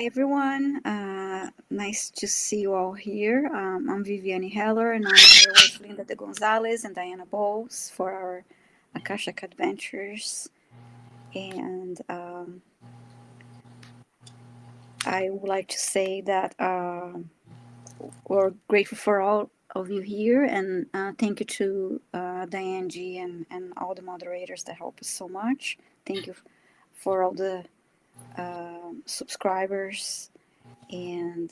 Hi everyone. Nice to see you all here. I'm Viviane Heller, and I'm here with Linda de Gonzalez and Diana Boles for our Akashic Adventures. And I would like to say that we're grateful for all of you here, and thank you to Diane G and all the moderators that help us so much. Thank you for all the subscribers. And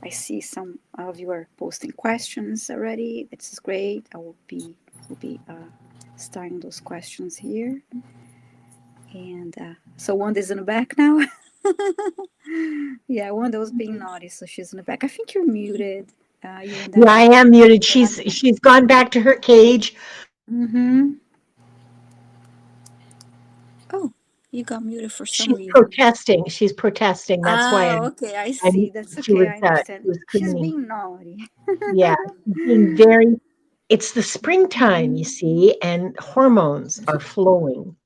I see some of you are posting questions already. This is great. I will be starting those questions here. And so Wanda's in the back now. Yeah, Wanda was being naughty, so she's in the back. I think you're muted. You and Yeah, I am muted. She's gone back to her cage. Mm-hmm. Oh, you got muted for some She's reason. protesting. She's protesting. That's why Okay, I I'm see. That's she okay. was I understand. She's cleaning. being naughty. Yeah, she's being very. It's the springtime, you see, and hormones are flowing.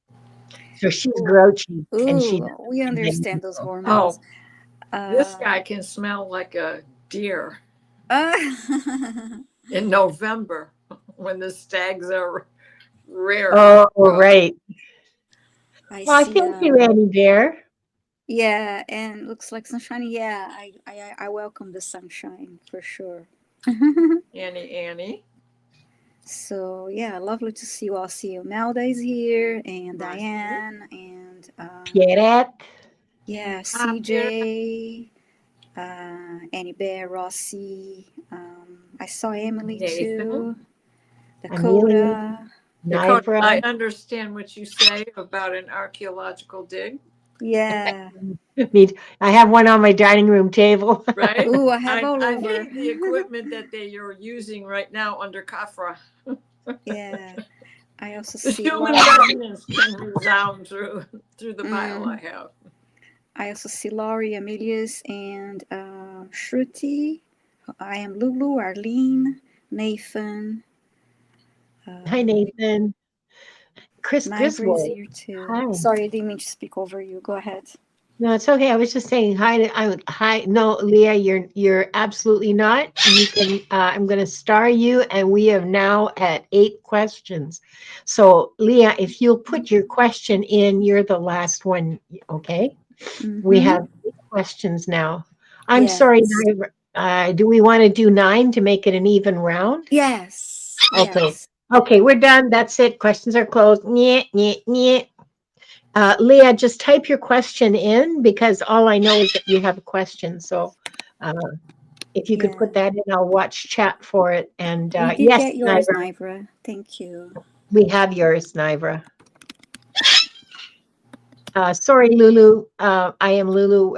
So she's grouchy, and she Ooh, we doesn't like understand those people. hormones. Oh, this Uh, guy can smell like a deer uh, in November when the stags are rare. Oh, right. I Well, see. thank you, Annie Bear. Yeah, and looks like sunshine. Yeah, I welcome the sunshine for sure. Annie. So yeah, lovely to see you all. See you. Melda is here, and Right. Diane, and Pierrette. yeah, Hi, Peter. CJ, Annie Bear, Rossi. I saw Emily Nathan. too. Amelia. Dakota. Dakota, Nivra. I understand what you say about an archaeological dig, Yeah. I have one on my dining room table. right? Ooh, I have all I over. need the equipment that they are using right now under Kafra. Yeah. I also The see human Laurie. resonance can resound through the pile I Mm, have. I also see Laurie, Amelius, and Shruti. I am Lulu, Arlene, Nathan. Hi, Nathan. Chris Nivra is Griswold. here too. Hi. Sorry, I didn't mean to speak over you. Go ahead. No, it's okay. I was just saying hi to hi. No, Leah, you're absolutely not. You can. I'm going to star you, and we have now at 8 questions. So, Leah, if you'll put your question in, you're the last one. Okay. We Mm-hmm. have 8 questions now. I'm sorry. Yes. Do we want to do 9 to make it an even round? Yes. Okay. Yes. Okay, we're done. That's it. Questions are closed. Nyeh, nyeh, nyeh. Leah, just type your question in because all I know is that you have a question. So uh, if you could Yeah. put that in, I'll watch chat for it. And We did yes, get yours, Nivra, Nivra. Thank you. we have yours, Nivra. Sorry, Lulu. I am Lulu.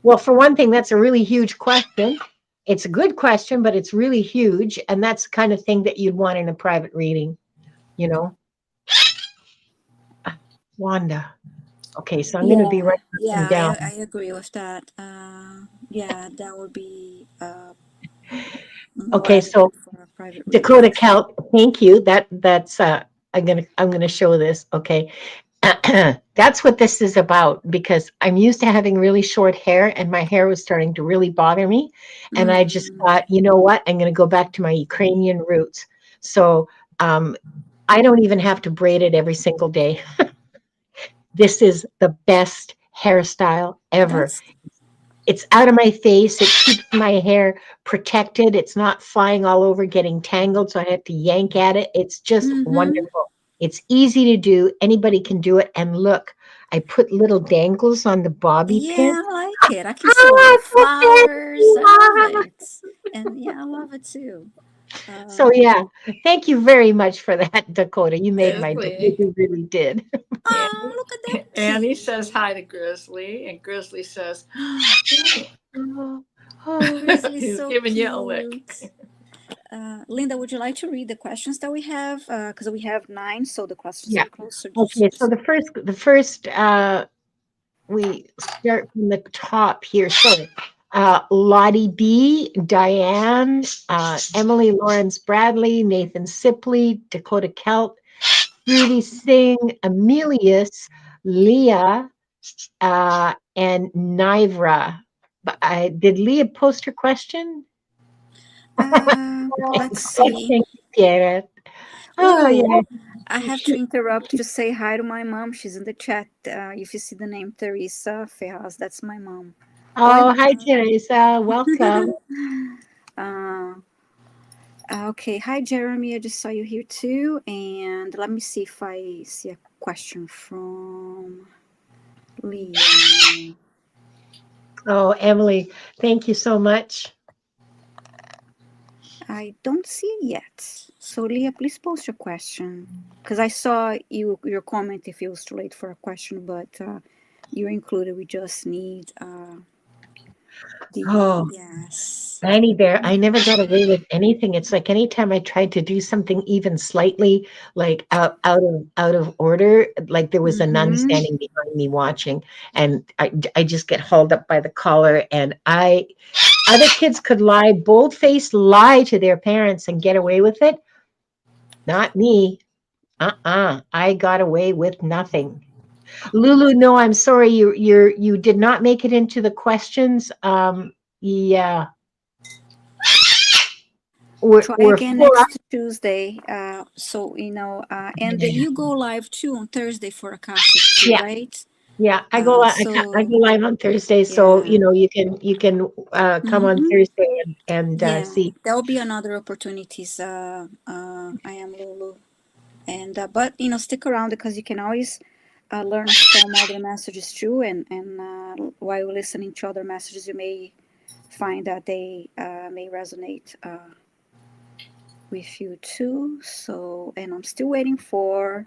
Well, for one thing, that's a really huge question. It's a good question, but it's really huge. And that's the kind of thing that you'd want in a private reading, you know? Wanda. Okay, so I'm going to be Yeah. writing them Yeah, down. I agree with that. Yeah, that would be more Okay, so adequate for a private reading. Dakota Cal, thank you. That's I'm gonna show this. Okay. That's what this is about because I'm used to having really short hair and my hair was starting to really bother me. And I just Mm. thought, you know what? I'm gonna go back to my Ukrainian roots. So um, I don't even have to braid it every single day. This is the best hairstyle ever. That's It's out of my face. It keeps my hair protected. It's not flying all over, getting tangled. So I have to yank at it. It's just mm-hmm. wonderful. It's easy to do. Anybody can do it. And look, I put little dangles on the bobby pin. Yeah, I like it. I can see all the Ah, so flowers. I love fancy. it. And yeah, I love it too. So Um, yeah, thank you very much for that, Dakota. You made my day. Grizzly. You really did. oh, look at that Annie kitty. says hi to Grizzly, and Grizzly says, Oh, oh. Grizzly's he's so giving you a lick. cute. Linda, would you like to read the questions that we have? Because we have 9, so the questions Yeah. are closer. Okay. So the first we start from the top here. So, Lottie B, Diane, Emily Lawrence Bradley, Nathan Sipley, Dakota Kelt, Rudy Singh, Amelius, Leah, and Nivra. But did Leah post her question? Let's see. Question, Pierre. Oh, Oh, yeah. I have to interrupt to say hi to my mom. She's in the chat. If you see the name Teresa Ferraz, that's my mom. Oh, hi, Teresa. Welcome. Uh, okay, hi Jeremy. I just saw you here too. And let me see if I see a question from Leah. Oh, Emily, thank you so much. I don't see it yet. So Leah, please post your question because I saw your comment if it was too late for a question, but you're included. We just need Oh, yes. Annie Bear, I never got away with anything. It's like anytime I tried to do something even slightly like out of order, like there was a nun Mm-hmm. standing behind me watching, and I just get hauled up by the collar. And other kids could bold-faced lie to their parents and get away with it. Not me. I got away with nothing. Lulu, no, I'm sorry. You did not make it into the questions. Yeah. Try We're again full up. next Tuesday. So and you go live too on Thursday for Akashic too, Yeah, right? yeah. I go So live on Thursday, so yeah. you can come on Mm-hmm. Thursday and Yeah, see. there will be another opportunities. I am Lulu, and but stick around because you can always learn from other messages too, and while listening to other messages, you may find that they may resonate with you too. So, and I'm still waiting for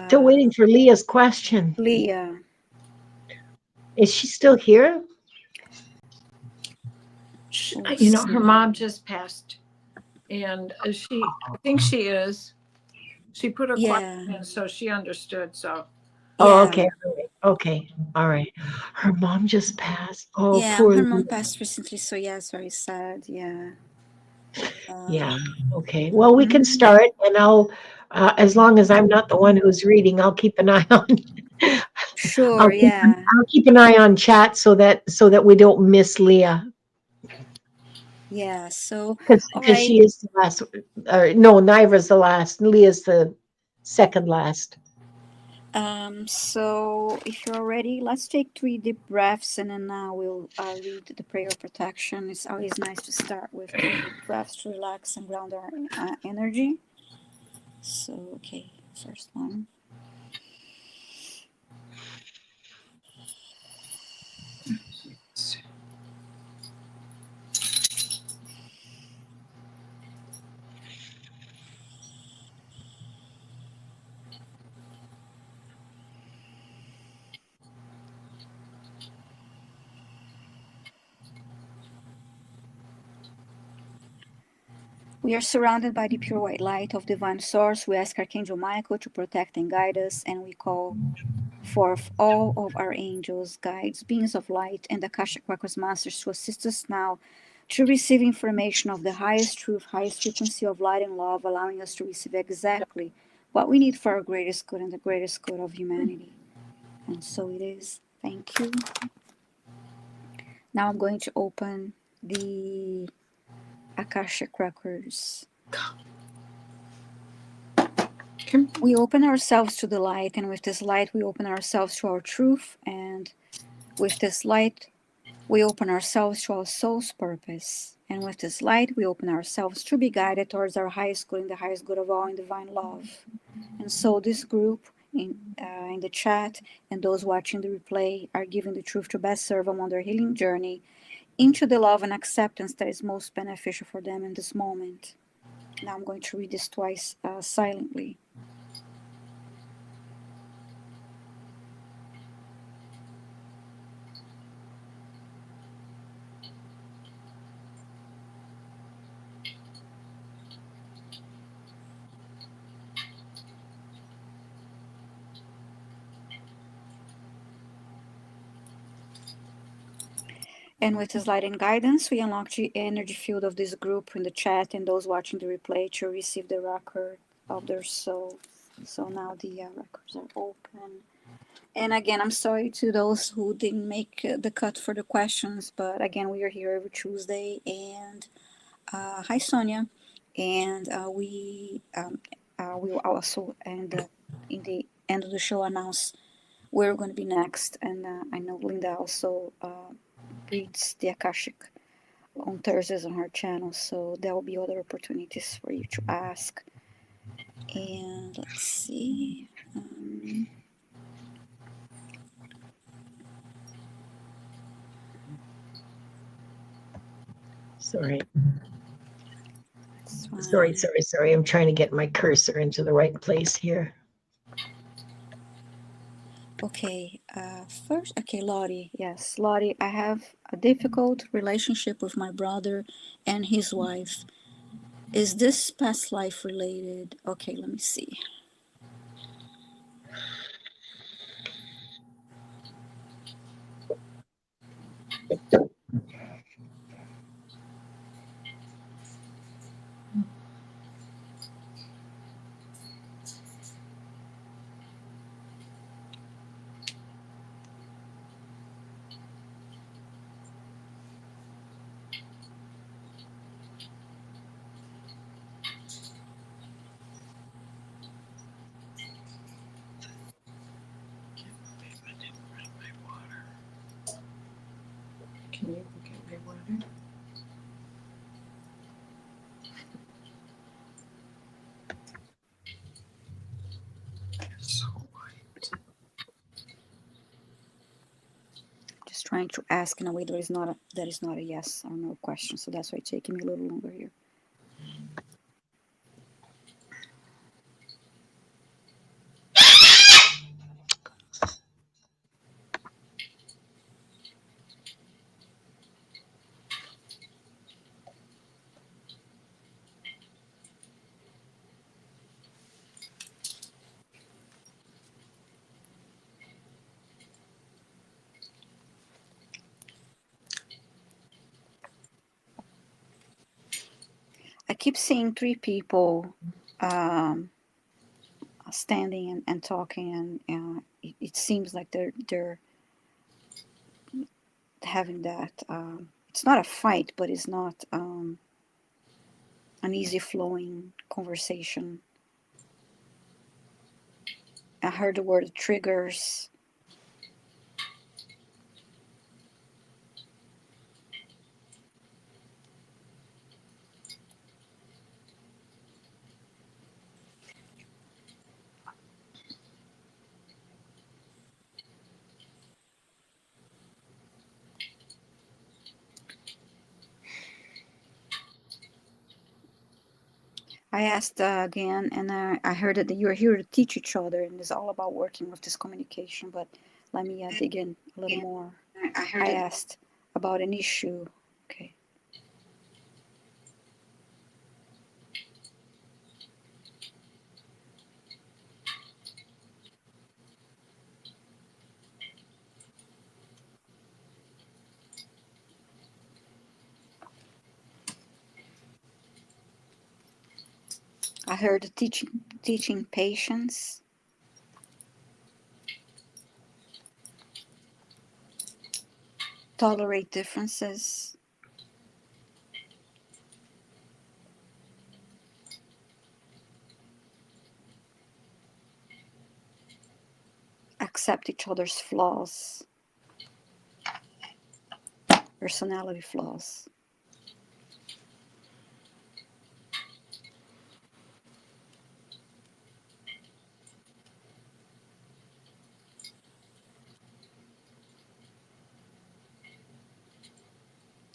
Still waiting for Leah's question. Leah. Is she still here? Her mom just passed, and I think she is. She put her Yeah, question in, so she understood. So Oh, yeah, okay. All right. Okay. All right. Her mom just passed. Oh, yeah. poor Her mom Leah. passed recently, so yeah, it's very sad. Yeah. Yeah. Um, Okay. Well, we can mhm. start, and as long as I'm not the one who's reading, I'll keep an eye on. Sure. I'll keep Yeah. I'll keep an eye on chat so that we don't miss Leah Yeah. So, all because right. she is the last. Or no, Nivra's the last. Leah's the second last. So if you're ready, let's take 3 deep breaths and then we'll read the prayer of protection. It's always nice to start with 3 deep breaths to relax and ground our energy. So, okay, first one. We are surrounded by the pure white light of divine source. We ask Archangel Michael to protect and guide us, and we call forth all of our angels, guides, beings of light, and Akashic Records masters to assist us now to receive information of the highest truth, highest frequency of light and love, allowing us to receive exactly what we need for our greatest good and the greatest good of humanity. And so it is. Thank you. Now I'm going to open the Akashic Records. We open ourselves to the light, and with this light, we open ourselves to our truth, and with this light, we open ourselves to our soul's purpose. And with this light, we open ourselves to be guided towards our highest good and the highest good of all in divine love. And so, this group in the chat and those watching the replay are giving the truth to best serve them on their healing journey into the love and acceptance that is most beneficial for them in this moment. Now, I'm going to read this twice silently. And with his light and guidance, we unlock the energy field of this group in the chat and those watching the replay to receive the record of their soul. So now the records are open. And again, I'm sorry to those who didn't make the cut for the questions, but again, we are here every Tuesday. And hi, Sonia. And we will also in the end of the show announce where we're going to be next. And I know Linda also reads the Akashic on Thursdays on her channel, so there will be other opportunities for you to ask. And let's see. Sorry. It's fine. Sorry. I'm trying to get my cursor into the right place here. Okay, first, okay, Lottie. Yes, Lottie, I have a difficult relationship with my brother and his wife. Is this past life related? Okay, let me see. Can you get my water? So white. Just trying to ask in a way that is not a yes or no question, so that's why it's taking me a little longer here. I keep seeing three people standing and talking, and it seems like they're having that. It's not a fight, but it's not an easy flowing conversation. I heard the word triggers. I asked again, and I heard that you're here to teach each other, and it's all about working with this communication. But let me dig in a little more. I asked about an issue. Okay. I heard teaching patience, tolerate differences, accept each other's flaws, personality flaws.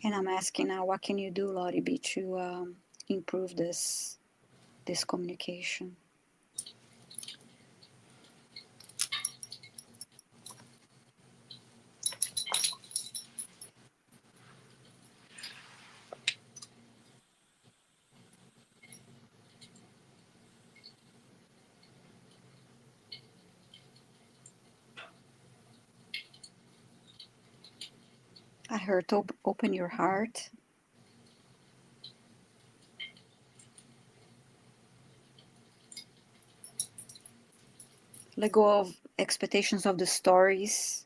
And I'm asking now, what can you do, Lottie B, to improve this communication? I heard open your heart. Let go of expectations of the stories.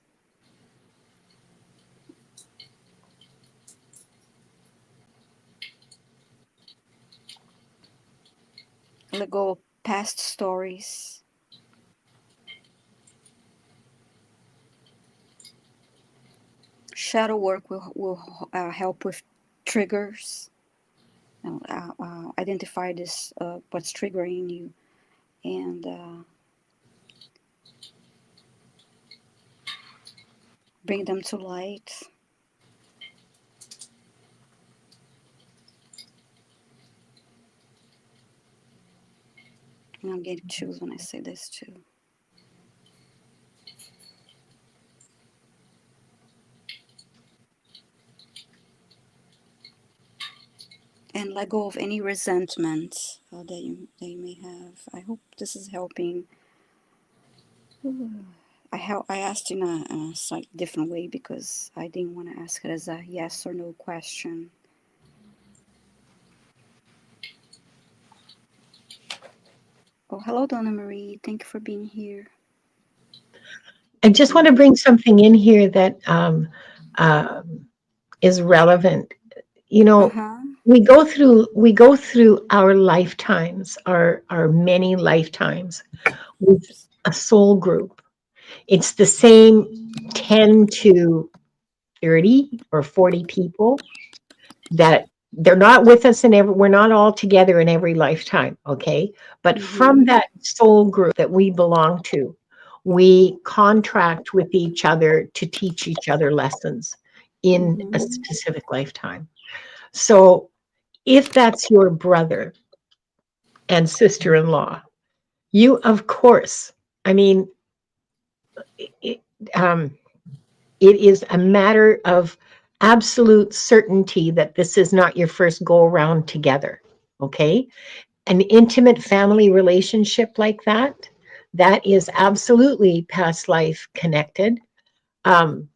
Let go of past stories. Shadow work will help with triggers. Identify this what's triggering you, and bring them to light. And I'm getting chills when I say this too. And let go of any resentment that you may have. I hope this is helping. I asked in a slightly different way because I didn't want to ask it as a yes or no question. Oh, hello, Donna Marie. Thank you for being here. I just want to bring something in here that uh, is relevant. You know, Uh-huh. we go through our lifetimes, our many lifetimes with a soul group. It's the same 10 to 30 or 40 people that they're not with us in every, we're not all together in every lifetime, okay? But from Mm-hmm. that soul group that we belong to, we contract with each other to teach each other lessons in a Mm-hmm. specific lifetime. So if that's your brother and sister-in-law, you, of course, I mean, it, um, it is a matter of absolute certainty that this is not your first go around together. Okay. An intimate family relationship like that, that is absolutely past life connected. Um,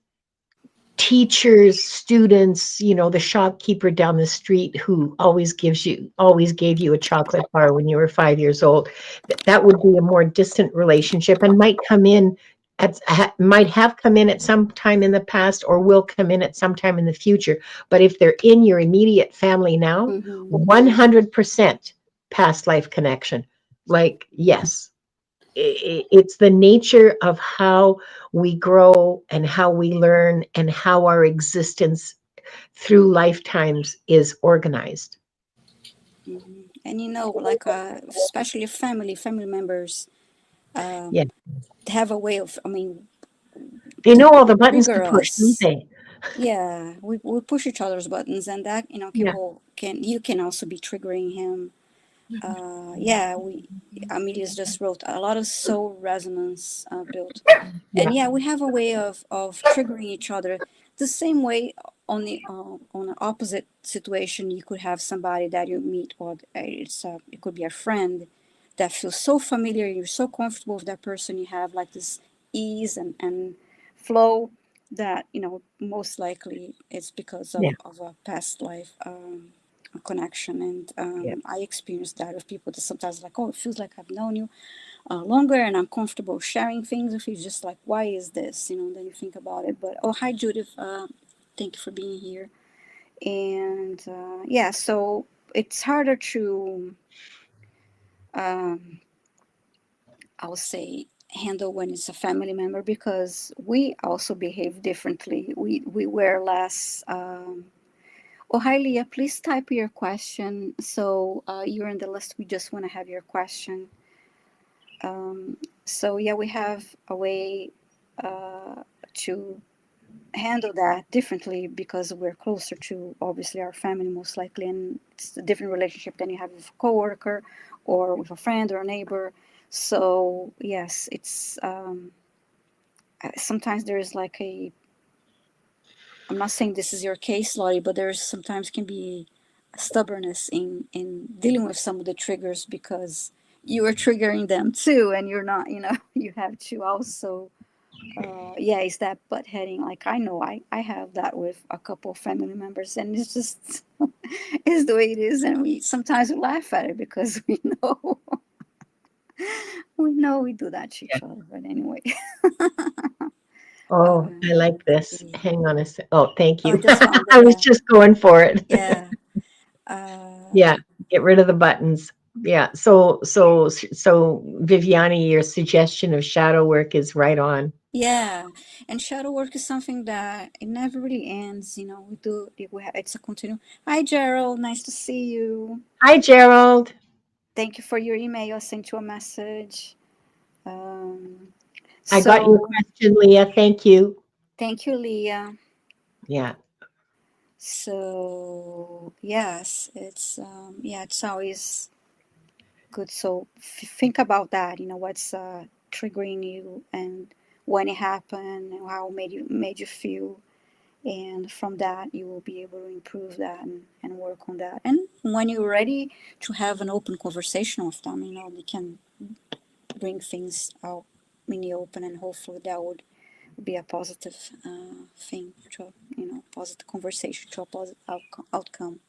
Teachers, students, the shopkeeper down the street who always gave you a chocolate bar when you were 5 years old, that would be a more distant relationship and might have come in at some time in the past or will come in at some time in the future. But if they're in your immediate family now, Mm-hmm. 100% past life connection. Like, yes, it's the nature of how we grow and how we learn and how our existence through lifetimes is organized. Mm-hmm. And like especially family members Yeah. have a way of, They know all the buttons to trigger push, don't us. they? Yeah, we push each other's buttons, and that Yeah. you can also be triggering him. Yeah, we Amelia's just wrote a lot of soul resonance built, Yeah. and yeah, we have a way of triggering each other. The same way on an opposite situation, you could have somebody that you meet, or it could be a friend that feels so familiar. You're so comfortable with that person. You have like this ease and flow that most likely it's because Yeah. of a past life connection. And Yeah. I experienced that with people that sometimes like, oh, it feels like I've known you longer and I'm comfortable sharing things with you. Just like, why is this? Then you think about it. But oh, hi Judith, thank you for being here. And yeah, so it's harder to um, I would say handle when it's a family member because we also behave differently. We wear less. Oh, hi Leah, please type your question. So you're in the list. We just want to have your question. Um, so yeah, we have a way to handle that differently because we're closer to obviously our family most likely, and it's a different relationship than you have with a coworker or with a friend or a neighbor. So yes, it's sometimes there's like a. I'm not saying this is your case, Lottie, but there's sometimes can be a stubbornness in dealing with some of the triggers because you are triggering them too, and you're not. You have to also yeah, it's that butt heading. Like I know I have that with a couple of family members, and it's just it's the way it is, and we sometimes laugh at it because we know We know we do that to Yeah. each other, but anyway. Oh, I like this. Okay. Hang on a sec. Oh, thank Oh, you. this one, I was Leah. just going for it. Yeah. Yeah, get rid of the buttons. Yeah. So Viviane, your suggestion of shadow work is right on. Yeah, and shadow work is something that it never really ends. We do. It's a continue. Hi, Gerald. Nice to see you. Hi, Gerald. Thank you for your email. I sent you a message. Um, I got your so question, Leah. Thank you. thank you, Leah. Yeah. So yes, it's always good. So think about that. What's triggering you and when it happened and how it made you feel, and from that you will be able to improve that and work on that. And when you're ready to have an open conversation with them, they can bring things out in the open, and hopefully that would be a positive thing to positive conversation to a positive outcome.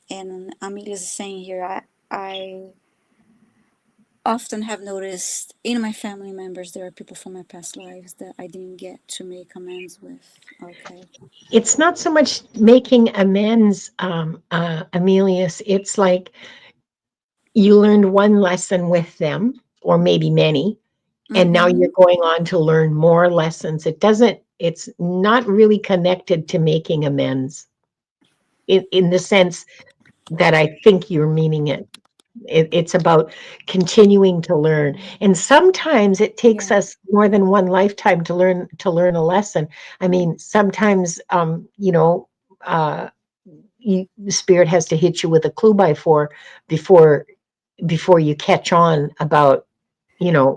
And Amelia is saying here, I often have noticed in my family members there are people from my past lives that I didn't get to make amends with. Okay. It's not so much making amends, Amelius. It's like you learned one lesson with them, or maybe many, and now Mm-hmm. you're going on to learn more lessons. It's not really connected to making amends in the sense that I think you're meaning it. It's about continuing to learn. And sometimes it takes Yeah. us more than one lifetime to learn a lesson. I mean, sometimes uh the spirit has to hit you with a clue by four before you catch on about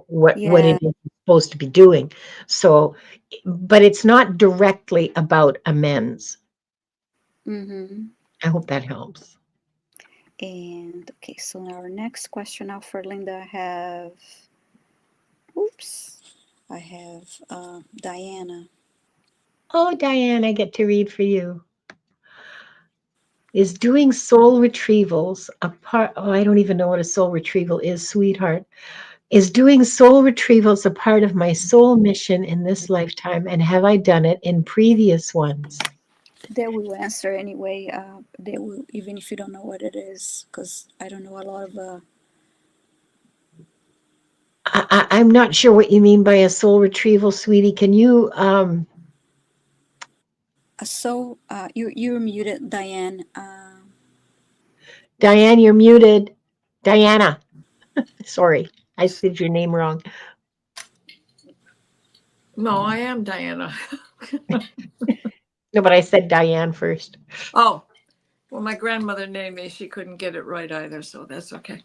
what Yeah. it is you're supposed to be doing. So, but it's not directly about amends. Mm-hmm. I hope that helps. And okay, so our next question now for Linda, oops, I have Diana. Oh, Diane, I get to read for you. Is doing soul retrievals a part? Oh, I don't even know what a soul retrieval is, sweetheart. Is doing soul retrievals a part of my soul mission in this lifetime? And have I done it in previous ones? They will answer anyway. They will, even if you don't know what it is, because I don't know a lot of I'm not sure what you mean by a soul retrieval, sweetie. Can you so you're muted, Diane. Diane, you're muted. Diana. Sorry, I said your name wrong. No, I am Diana. No, but I said Diane first. Oh, well, my grandmother named me. She couldn't get it right either, so that's okay.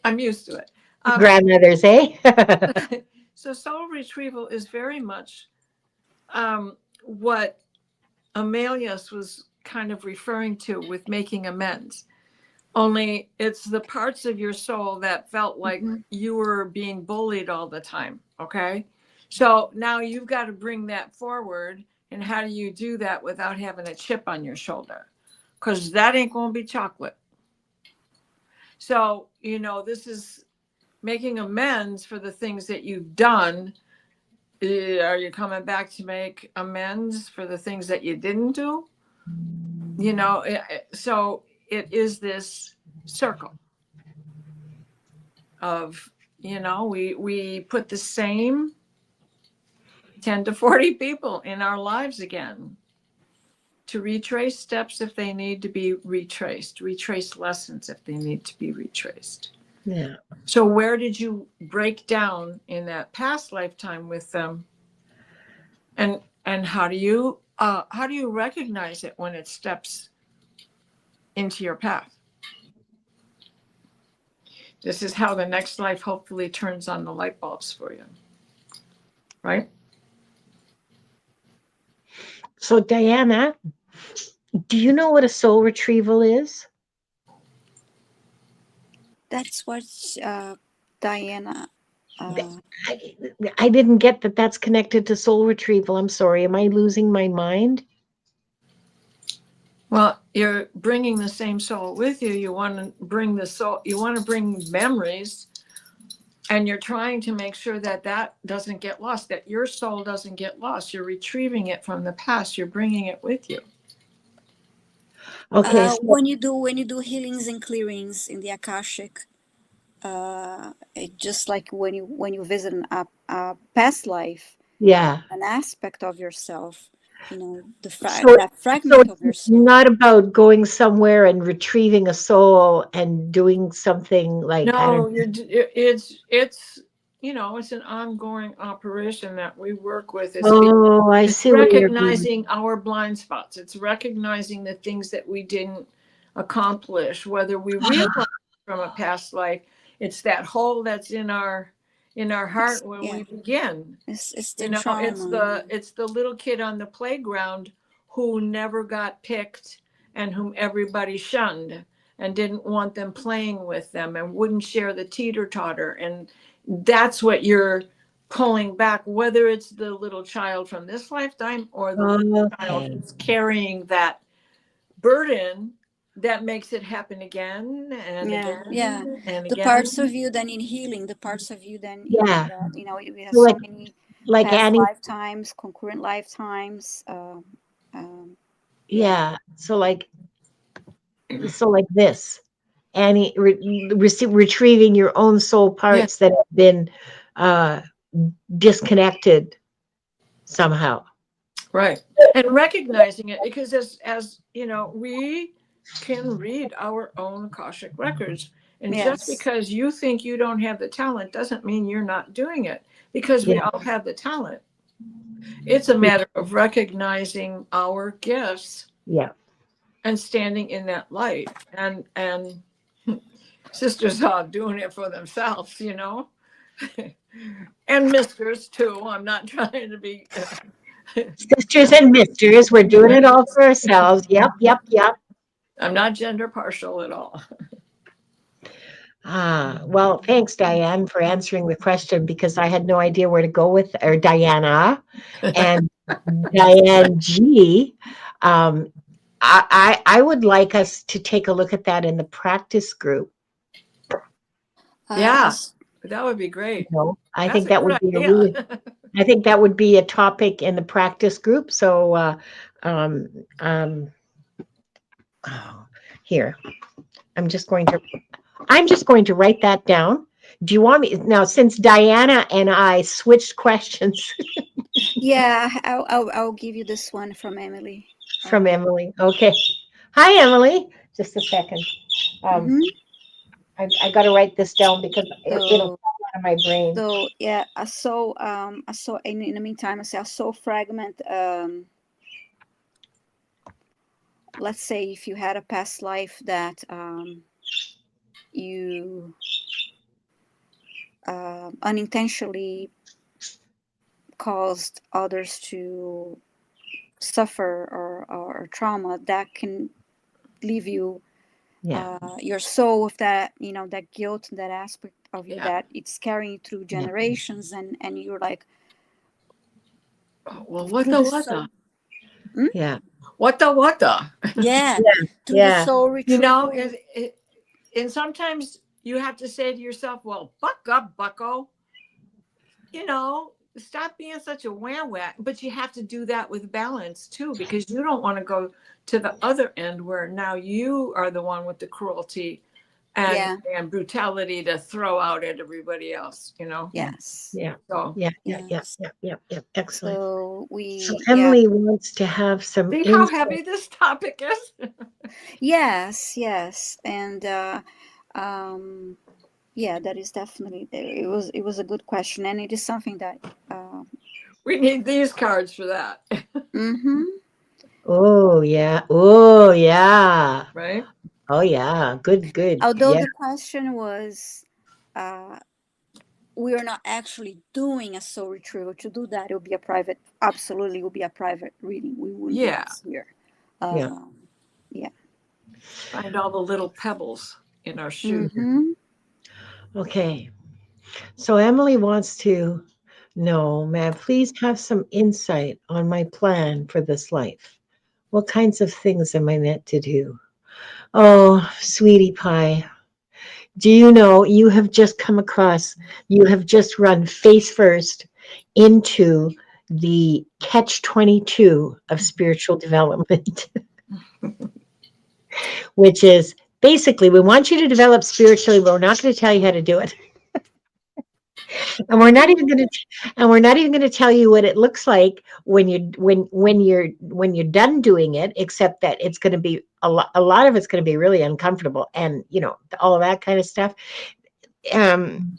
I'm used to it. Grandmothers, eh? So soul retrieval is very much what Amelius was kind of referring to with making amends. Only it's the parts of your soul that felt like Mm-hmm. you were being bullied all the time. Okay. So now you've got to bring that forward. And how do you do that without having a chip on your shoulder? Because that ain't going to be chocolate. So, this is making amends for the things that you've done. Are you coming back to make amends for the things that you didn't do? So it is this circle of, we put the same 10 to 40 people in our lives again to retrace steps if they need to be retraced, retrace lessons if they need to be retraced. Yeah. So where did you break down in that past lifetime with them? And how do you recognize it when it steps into your path? This is how the next life hopefully turns on the light bulbs for you. Right? So, Diana, do you know what a soul retrieval is? That's what Diana. Uh, I, I didn't get that that's connected to soul retrieval. I'm sorry. Am I losing my mind? Well, you're bringing the same soul with you. You want to bring the soul, you want to bring memories, and you're trying to make sure that that doesn't get lost, that your soul doesn't get lost. You're retrieving it from the past. You're bringing it with you. Okay. So, when you do healings and clearings in the Akashic, just like when you visit a past life, yeah. an aspect of yourself, So, that so fragment of it's yourself. not about going somewhere and retrieving a soul and doing something like, I don't No, it's it's an ongoing operation that we work with. Oh, I It's see what you're doing. recognizing our blind spots. It's recognizing the things that we didn't accomplish, whether we realize from a past life. It's that hole that's in our heart when we begin. It's the It's trauma. the little kid on the playground who never got picked and whom everybody shunned and didn't want them playing with them and wouldn't share the teeter-totter. And that's what you're pulling back, whether it's the little child from this lifetime or the little child Okay. who's carrying that burden that makes it happen again and again and The again. parts of you that need healing, the parts of you then Yeah. that we have So so many like past Annie, lifetimes, concurrent lifetimes. yeah. So like this, Annie, retrieving your own soul Yeah, parts that have been uh, disconnected somehow. right. And recognizing it, because as we can read our own Akashic records. And just Yes. because you think you don't have the talent doesn't mean you're not doing it, because we Yeah. all have the talent. It's a matter of recognizing our gifts Yeah. and standing in that light, and sisters are doing it for themselves, and misters too. I'm not trying to be Sisters and misters, we're doing it all for ourselves. Yep. Yep. Yep. I'm not gender partial at all. Well, thanks, Diane, for answering the question because I had no idea where to go with, or Diana and Diane G. Um, I would like us to take a look at that in the practice group. Yeah, that would be great. I That's think a that good would be idea. I think that would be a topic in the practice group. So, um, um, here, I'm just going to write that down. Do you want me now, since Diana and I switched questions Yeah, I'll give you this one from Emily. from Emily? Okay. Hi, Emily. Just a second. Mm-hmm. I got to write this down because it'll So, fall out of my brain. yeah, I saw in the meantime, I saw fragment. Let's say if you had a past life that you unintentionally caused others to suffer or trauma, that can leave you your soul with that that guilt, that aspect of you that it's carrying you through generations, and you're like, Well, what the Yeah. what the yeah, through the Yeah. soul retrieval. and sometimes you have to say to yourself, well, buck up, bucko, stop being such a wham whack. But you have to do that with balance too, because you don't want to go to the other end where now you are the one with the cruelty and brutality to throw out at everybody else, Yes. Yeah. So Yeah. Excellent. So Emily wants to have some see how insight. heavy this topic is. Yes, and yeah, that is definitely, it was a good question, and it is something that We need these cards for that. mm-hmm. Oh yeah. Oh yeah. Right? Oh yeah. Good. Although Yeah. the question was, we are not actually doing a soul retrieval. To do that, it will be absolutely will be a private reading. We wouldn't do this here. Yeah. Yeah. Find all the little pebbles in our shoe. Mm-hmm. Okay. So Emily wants to know, may I please have some insight on my plan for this life? What kinds of things am I meant to do? Oh, sweetie pie. Do you know you have just come across, you have just run face first into the catch 22 of spiritual development, which is basically we want you to develop spiritually, but we're not going to tell you how to do it. And we're not even going to and we're not even going to tell you what it looks like when you're done doing it, except that it's going to be a lot of it's going to be really uncomfortable and all of that kind of stuff. Um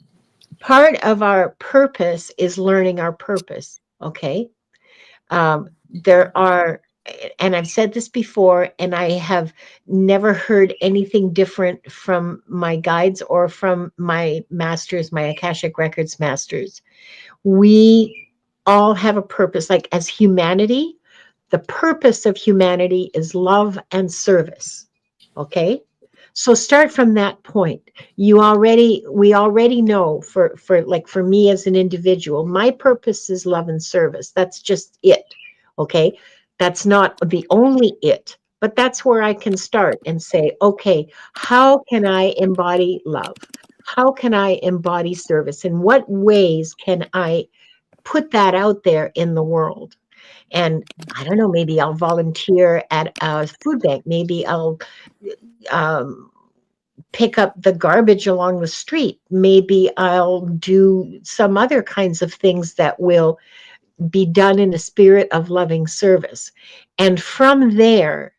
Part of our purpose is learning our purpose. Okay. There are, and I've said this before, and I have never heard anything different from my guides or from my masters, my Akashic Records masters. We all have a purpose. Like as humanity, the purpose of humanity is love and service. Okay. So start from that point. We already know for me as an individual, my purpose is love and service. That's just it. Okay. That's not the only it, but that's where I can start and say, okay, how can I embody love? How can I embody service? In what ways can I put that out there in the world? And I don't know, maybe I'll volunteer at a food bank. Maybe I'll um, pick up the garbage along the street. Maybe I'll do some other kinds of things that will be done in a spirit of loving service. And from there,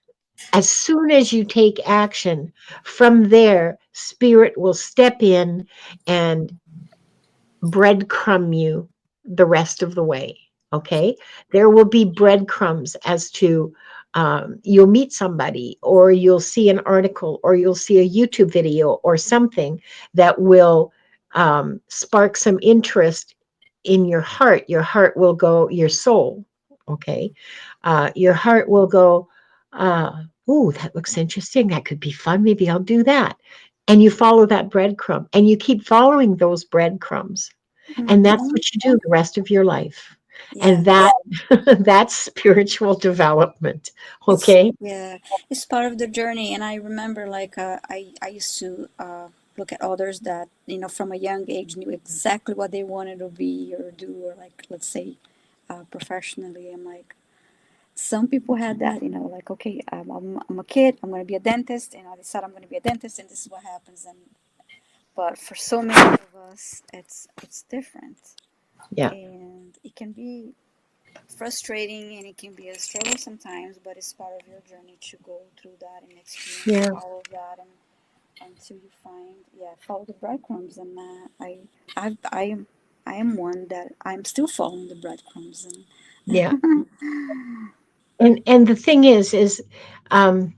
as soon as you take action, from there, spirit will step in and breadcrumb you the rest of the way. Okay. There will be breadcrumbs as to you'll meet somebody, or you'll see an article, or you'll see a YouTube video or something that will spark some interest in your heart. Your heart will go, your soul. Okay. Your heart will go, oh, that looks interesting. That could be fun. Maybe I'll do that. And you follow that breadcrumb and you keep following those breadcrumbs, and that's Mm-hmm. what you do the rest of your life. And Yes. that that's spiritual development. It's Okay. yeah, it's part of the journey. And I remember like I used to look at others that, from a young age knew exactly what they wanted to be or do, or like, let's say, professionally. I'm like, some people had that, like, okay, I'm a kid, I'm going to be a dentist, and I decide I'm going to be a dentist, and this is what happens. And but for so many of us, it's different, Yeah. and it can be frustrating and it can be a struggle sometimes, but it's part of your journey to go through that and experience Yeah. all of that, and until you find, yeah, follow the breadcrumbs. And I am one that I'm still following the breadcrumbs. Yeah. And And the thing is um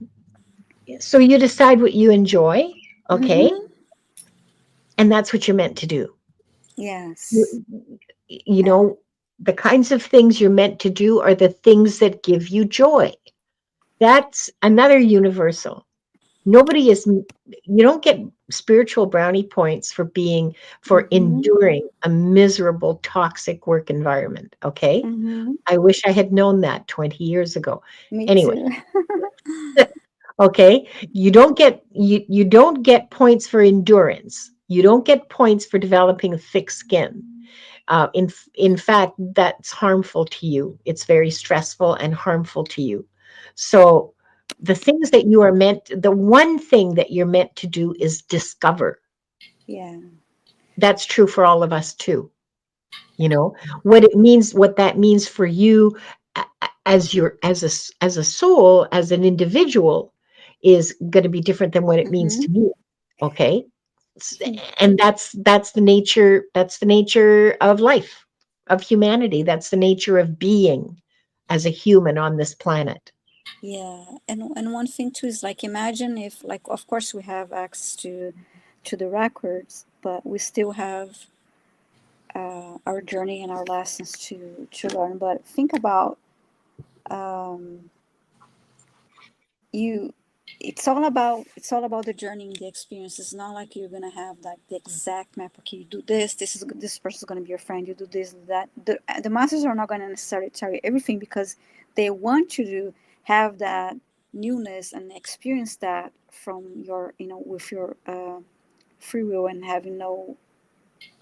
so you decide what you enjoy, okay? mm-hmm. And that's what you're meant to do. Yes. You, you Yeah. know, the kinds of things you're meant to do are the things that give you joy. That's another universal. Nobody is, you don't get spiritual brownie points for Mm-hmm. enduring a miserable, toxic work environment. Okay. Mm-hmm. I wish I had known that 20 years ago. Me Anyway, too. okay. You don't get points for endurance. You don't get points for developing thick skin. In fact, that's harmful to you. It's very stressful and harmful to you. So the one thing that you're meant to do is discover. Yeah. That's true for all of us too. You know what that means for you as a soul, as an individual, is going to be different than what it means Mm-hmm. to me. Okay. And that's the nature of life, of humanity. That's the nature of being as a human on this planet. Yeah, and one thing too is like, imagine if, like, of course we have access to the records, but we still have our journey and our lessons to learn. But think about, um, you. It's all about the journey and the experience. It's not like you're gonna have like the exact map. Okay, you do this. This person's gonna be your friend. You do this, that. The masters are not gonna necessarily tell you everything because they want you to have that newness and experience that from your, with your free will and having no,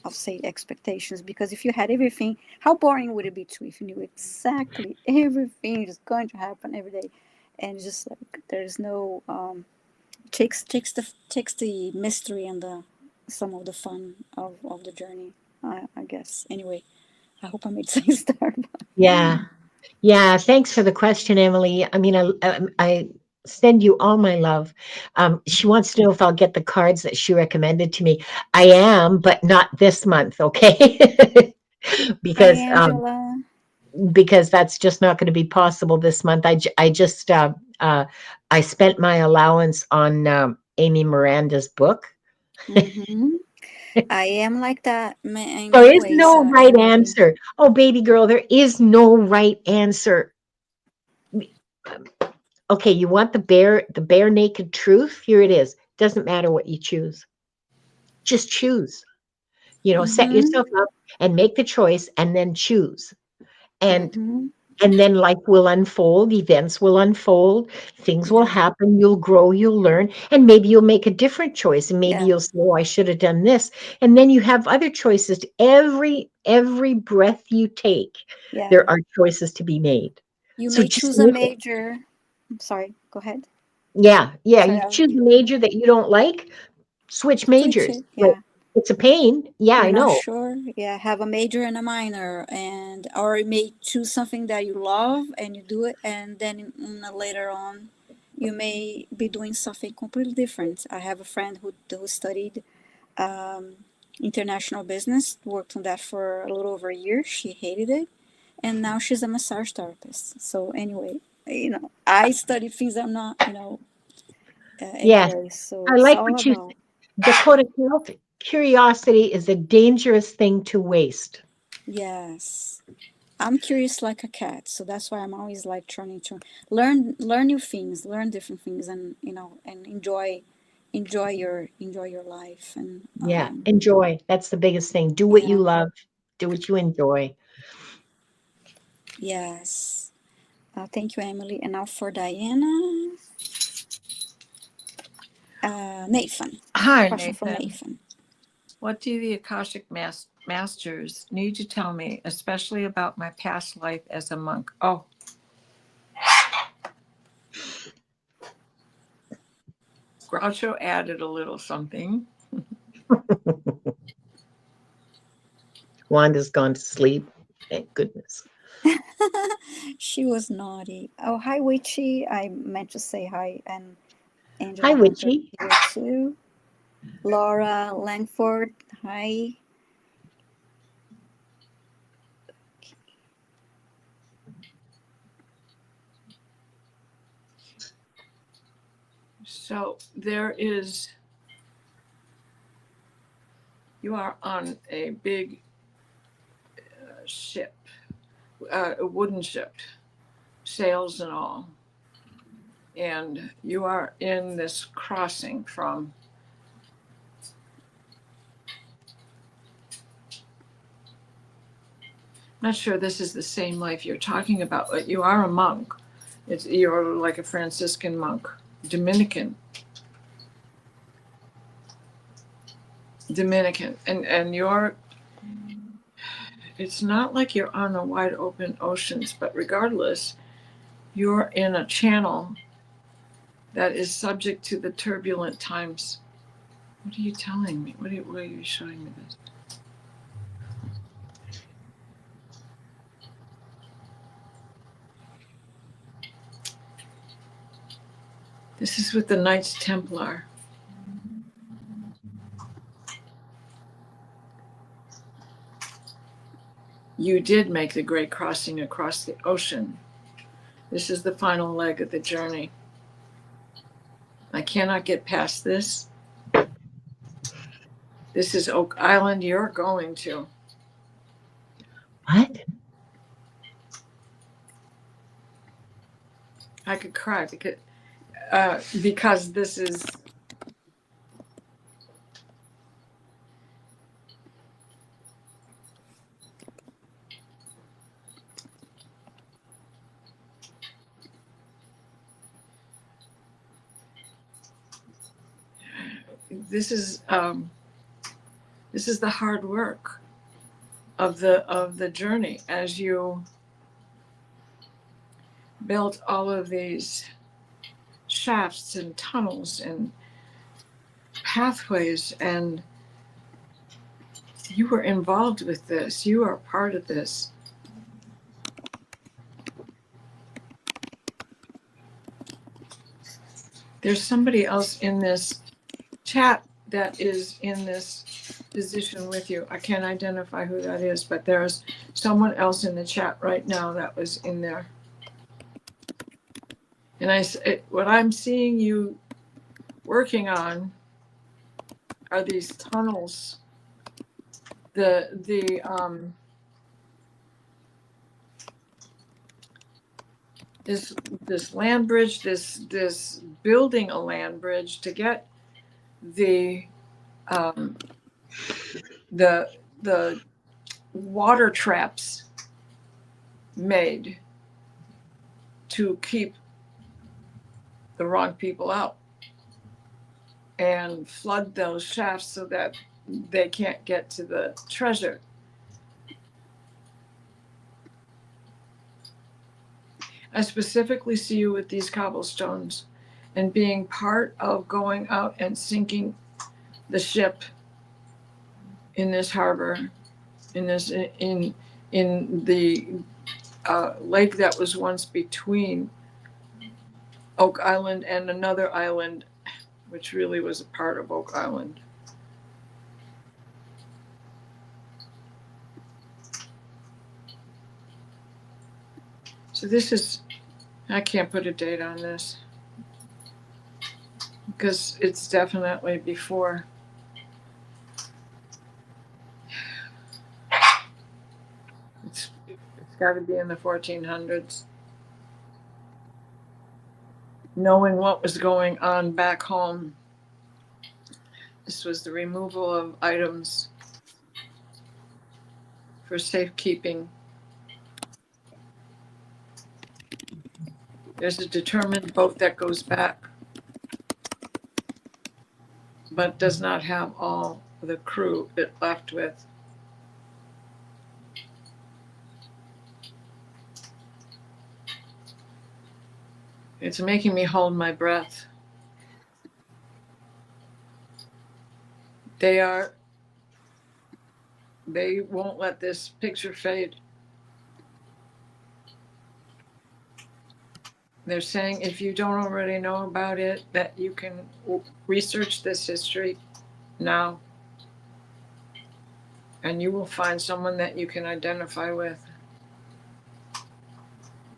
I'll say, expectations. Because if you had everything, how boring would it be too if you knew exactly everything is going to happen every day, and just like there's no takes the mystery and the some of the fun of the journey. I guess. Anyway, I hope I made sense there. Yeah. Yeah, thanks for the question, Emily. I mean, I send you all my love. She wants to know if I'll get the cards that she recommended to me. I am, but not this month, okay? Hi, because Angela. because that's just not going to be possible this month. I just I spent my allowance on Amy Miranda's book. Mm-hmm. I am like that in There many is ways, no right Emily. answer. Oh, baby girl, there is no right answer. Okay, you want the bare naked truth? Here it is. Doesn't matter what you choose. Just choose. Set Mm-hmm. yourself up and make the choice and then choose. And Mm-hmm. and then life will unfold, events will unfold, things will Yeah. happen, you'll grow, you'll learn, and maybe you'll make a different choice and maybe Yeah. you'll say, "Oh, I should have done this." And then you have other choices. Every breath you take, Yeah. there are choices to be made. You So may just choose a make it. major. I'm sorry. Go ahead. Yeah, yeah, Sorry. you choose a major that you don't like, switch Switch majors. it. Like, Yeah. it's a pain. Yeah, I You're not know. sure. Yeah. Have a major and a minor, and or you may choose something that you love and you do it, and then later on, you may be doing something completely different. I have a friend who studied um, international business, worked on that for a little over a year. She hated it, and now she's a massage therapist. So anyway, I study things I'm not, Yes, anyway. So I it's like all what you about, said. Dakota, curiosity is a dangerous thing to waste. yes. I'm curious like a cat, so that's why I'm always like trying to learn new things, learn different things, and and enjoy your life, and Yeah, enjoy. That's the biggest thing. Do what you yeah, love. Do what you enjoy. yes. Thank you, Emily. And now for Diana, Nathan. Hi, Question from Nathan. Nathan. What do the Akashic Masters need to tell me, especially about my past life as a monk? Oh, Groucho added a little something. Wanda's gone to sleep. Thank goodness. She was naughty. Oh, hi, Witchy. I meant to say hi, and Hi, Angela Hunter Witchy. here too. Laura Langford, hi. So you are on a big ship, a wooden ship, sails and all. And you are in this crossing from, I'm not sure this is the same life you're talking about, but you are a monk. You're like a Franciscan monk, Dominican, and it's not like you're on the wide open oceans, but regardless, you're in a channel that is subject to the turbulent times. What are you telling me? What are you showing me this? This is with the Knights Templar. You did make the great crossing across the ocean. This is the final leg of the journey. I cannot get past this. This is Oak Island you're going to. What? I could cry because this is this is the hard work of the journey as you built all of these shafts and tunnels and pathways, and you were involved with this. You are part of this. There's somebody else in this chat that is in this position with you. I can't identify who that is, but there's someone else in the chat right now that was in there. And what I'm seeing you working on are these tunnels, this land bridge, this building a land bridge to get the water traps made to keep the wrong people out and flood those shafts so that they can't get to the treasure. I specifically see you with these cobblestones and being part of going out and sinking the ship in this harbor, in the lake that was once between Oak Island and another island, which really was a part of Oak Island. So this is, I can't put a date on this because it's definitely before. It's got to be in the 1400s. Knowing what was going on back home, this was the removal of items for safekeeping. There's a determined boat that goes back, but does not have all the crew it left with. It's making me hold my breath. They won't let this picture fade. They're saying if you don't already know about it, that you can research this history now, and you will find someone that you can identify with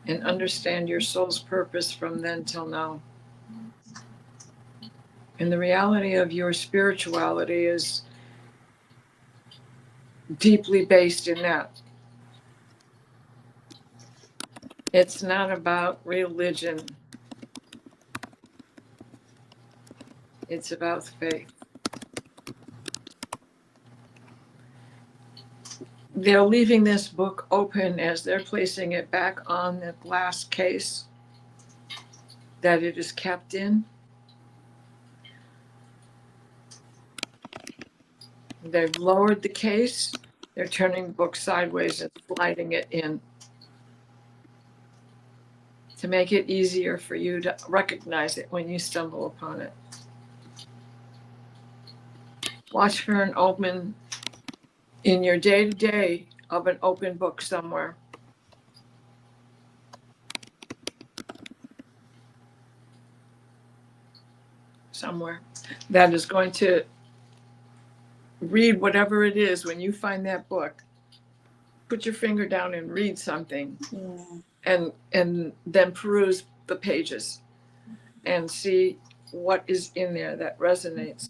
and understand your soul's purpose from then till now. And the reality of your spirituality is deeply based in that. It's not about religion. It's about faith. They're leaving this book open as they're placing it back on the glass case that it is kept in. They've lowered the case. They're turning the book sideways and sliding it in to make it easier for you to recognize it when you stumble upon it. Watch for an open, in your day-to-day, of an open book somewhere. Somewhere that is going to read whatever it is. When you find that book, put your finger down and read something. Yeah. And then peruse the pages and see what is in there that resonates.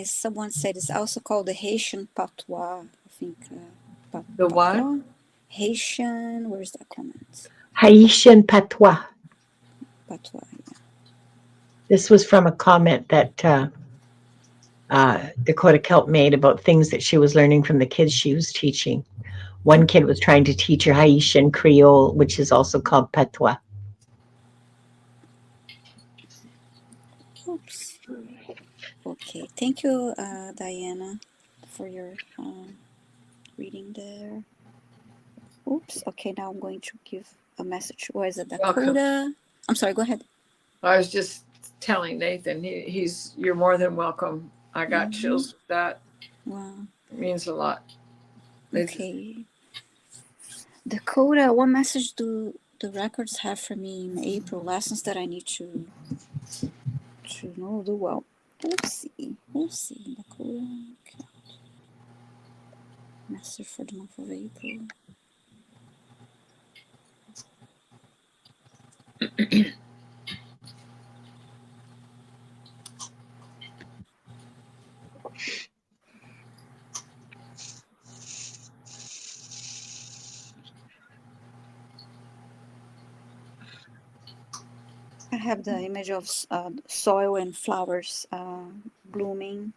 Someone said it's also called the Haitian patois. I think. The what? Haitian. Where's that comment? Haitian patois. Patois. Yeah. This was from a comment that Dakota Kelp made about things that she was learning from the kids she was teaching. One kid was trying to teach her Haitian Creole, which is also called patois. Okay, thank you, Diana, for your reading there. Oops. Okay, now I'm going to give a message. Or is it Dakota? Welcome. I'm sorry. Go ahead. I was just telling Nathan you're more than welcome. I got chills with that. Wow. It means a lot. Okay. Dakota, what message do the records have for me in April? Lessons that I need to know, do well. We'll see, Dakota. Okay. Message for the month of April. I have the image of soil and flowers blooming.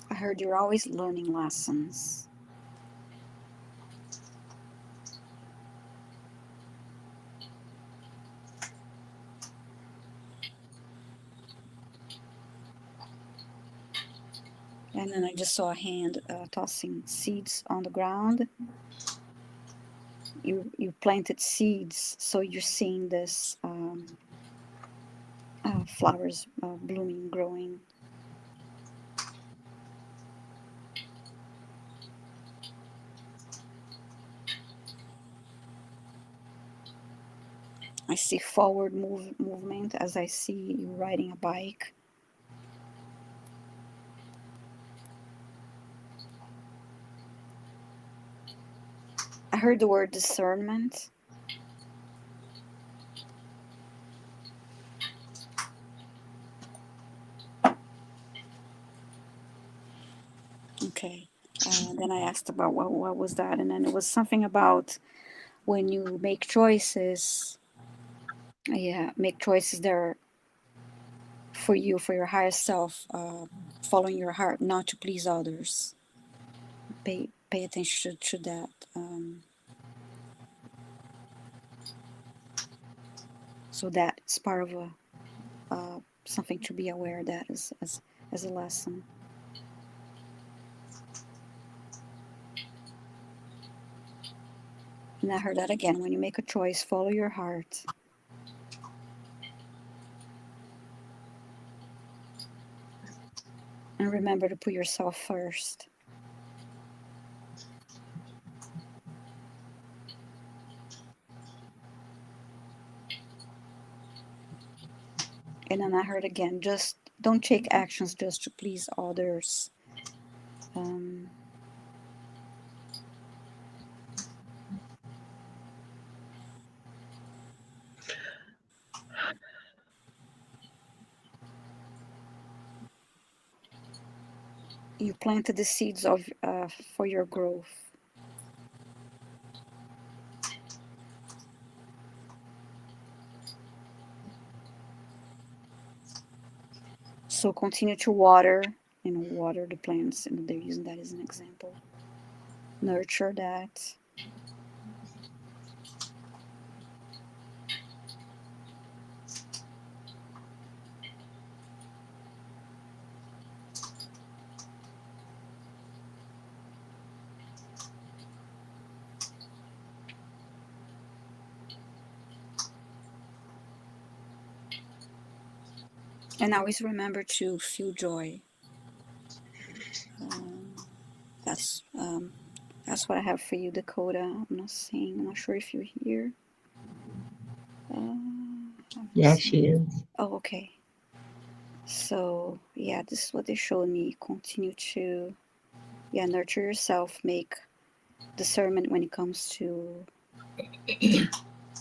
I heard you're always learning lessons. And then I just saw a hand tossing seeds on the ground. You planted seeds, so you're seeing this flowers blooming, growing. I see forward movement as I see you riding a bike. I heard the word discernment. Okay. Then I asked about what was that, and then it was something about when you make choices. Yeah, make choices that are for you, for your higher self, following your heart, not to please others. Pay attention to that. So that's part of something to be aware that as a lesson. And I heard that again. When you make a choice, follow your heart. And remember to put yourself first. And then I heard again, just don't take actions just to please others. You planted the seeds of for your growth. So continue to water, water the plants, and they're using that as an example. Nurture that. And always remember to feel joy. That's what I have for you, Dakota. I'm not sure if you're here. Yeah, she is. Oh, okay. So yeah, this is what they showed me. Continue to nurture yourself, make discernment when it comes to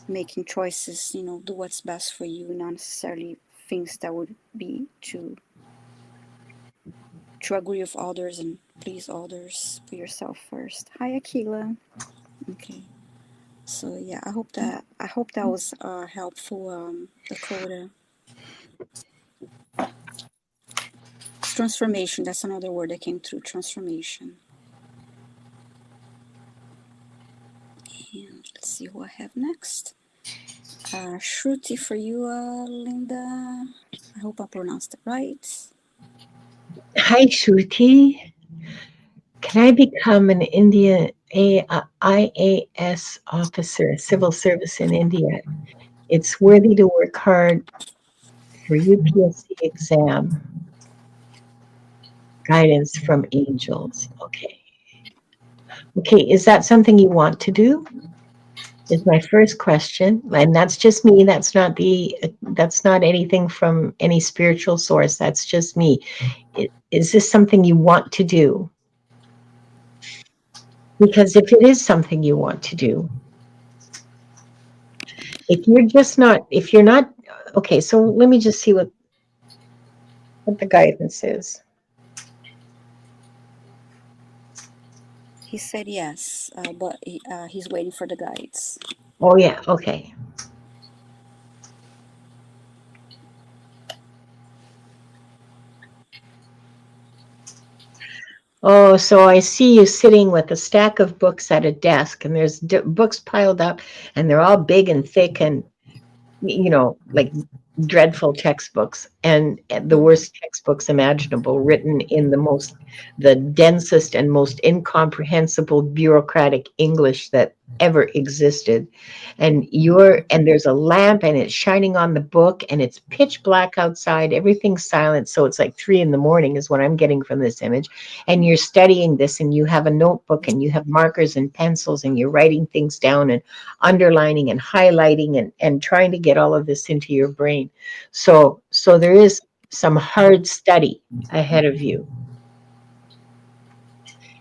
making choices, do what's best for you, not necessarily things that would be to to agree with others and please others. Put yourself first. Hi, Akila. Okay. So yeah, I hope that was helpful, Dakota. Transformation. That's another word that came through. Transformation. And let's see who I have next. Shruti for you, Linda. I hope I pronounced it right. Hi, Shruti. Can I become an IAS officer, civil service in India? It's worthy to work hard for UPSC exam. Guidance from angels. Okay. Okay, is that something you want to do? Is my first question. And that's just me. That's not anything from any spiritual source. That's just me. Is this something you want to do? Because if it is something you want to do, if you're not, okay, so let me just see what the guidance is. He said yes, but he's waiting for the guides. Oh, yeah, okay. Oh, so I see you sitting with a stack of books at a desk, and there's books piled up, and they're all big and thick and, like dreadful textbooks and the worst textbooks imaginable, written in the densest and most incomprehensible bureaucratic English that ever existed. And there's a lamp and it's shining on the book and it's pitch black outside. Everything's silent. So it's like 3 a.m. is what I'm getting from this image. And you're studying this and you have a notebook and you have markers and pencils and you're writing things down and underlining and highlighting and trying to get all of this into your brain. So there is some hard study ahead of you,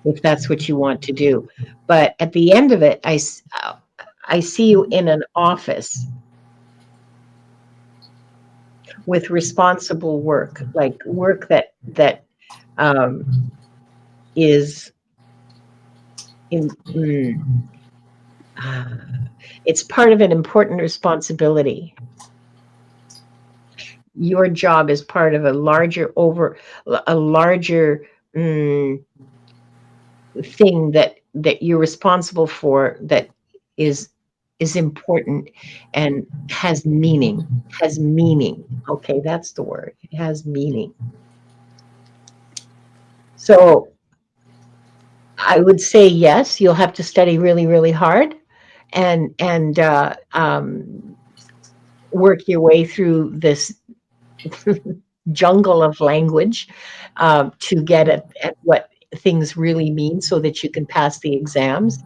if that's what you want to do. But at the end of it, I see you in an office with responsible work, like work that is it's part of an important responsibility. Your job is part of a larger thing that you're responsible for, that is important and has meaning. Okay, that's the word. It has meaning. So I would say yes, you'll have to study really, really hard and work your way through this jungle of language to get at what things really mean so that you can pass the exams.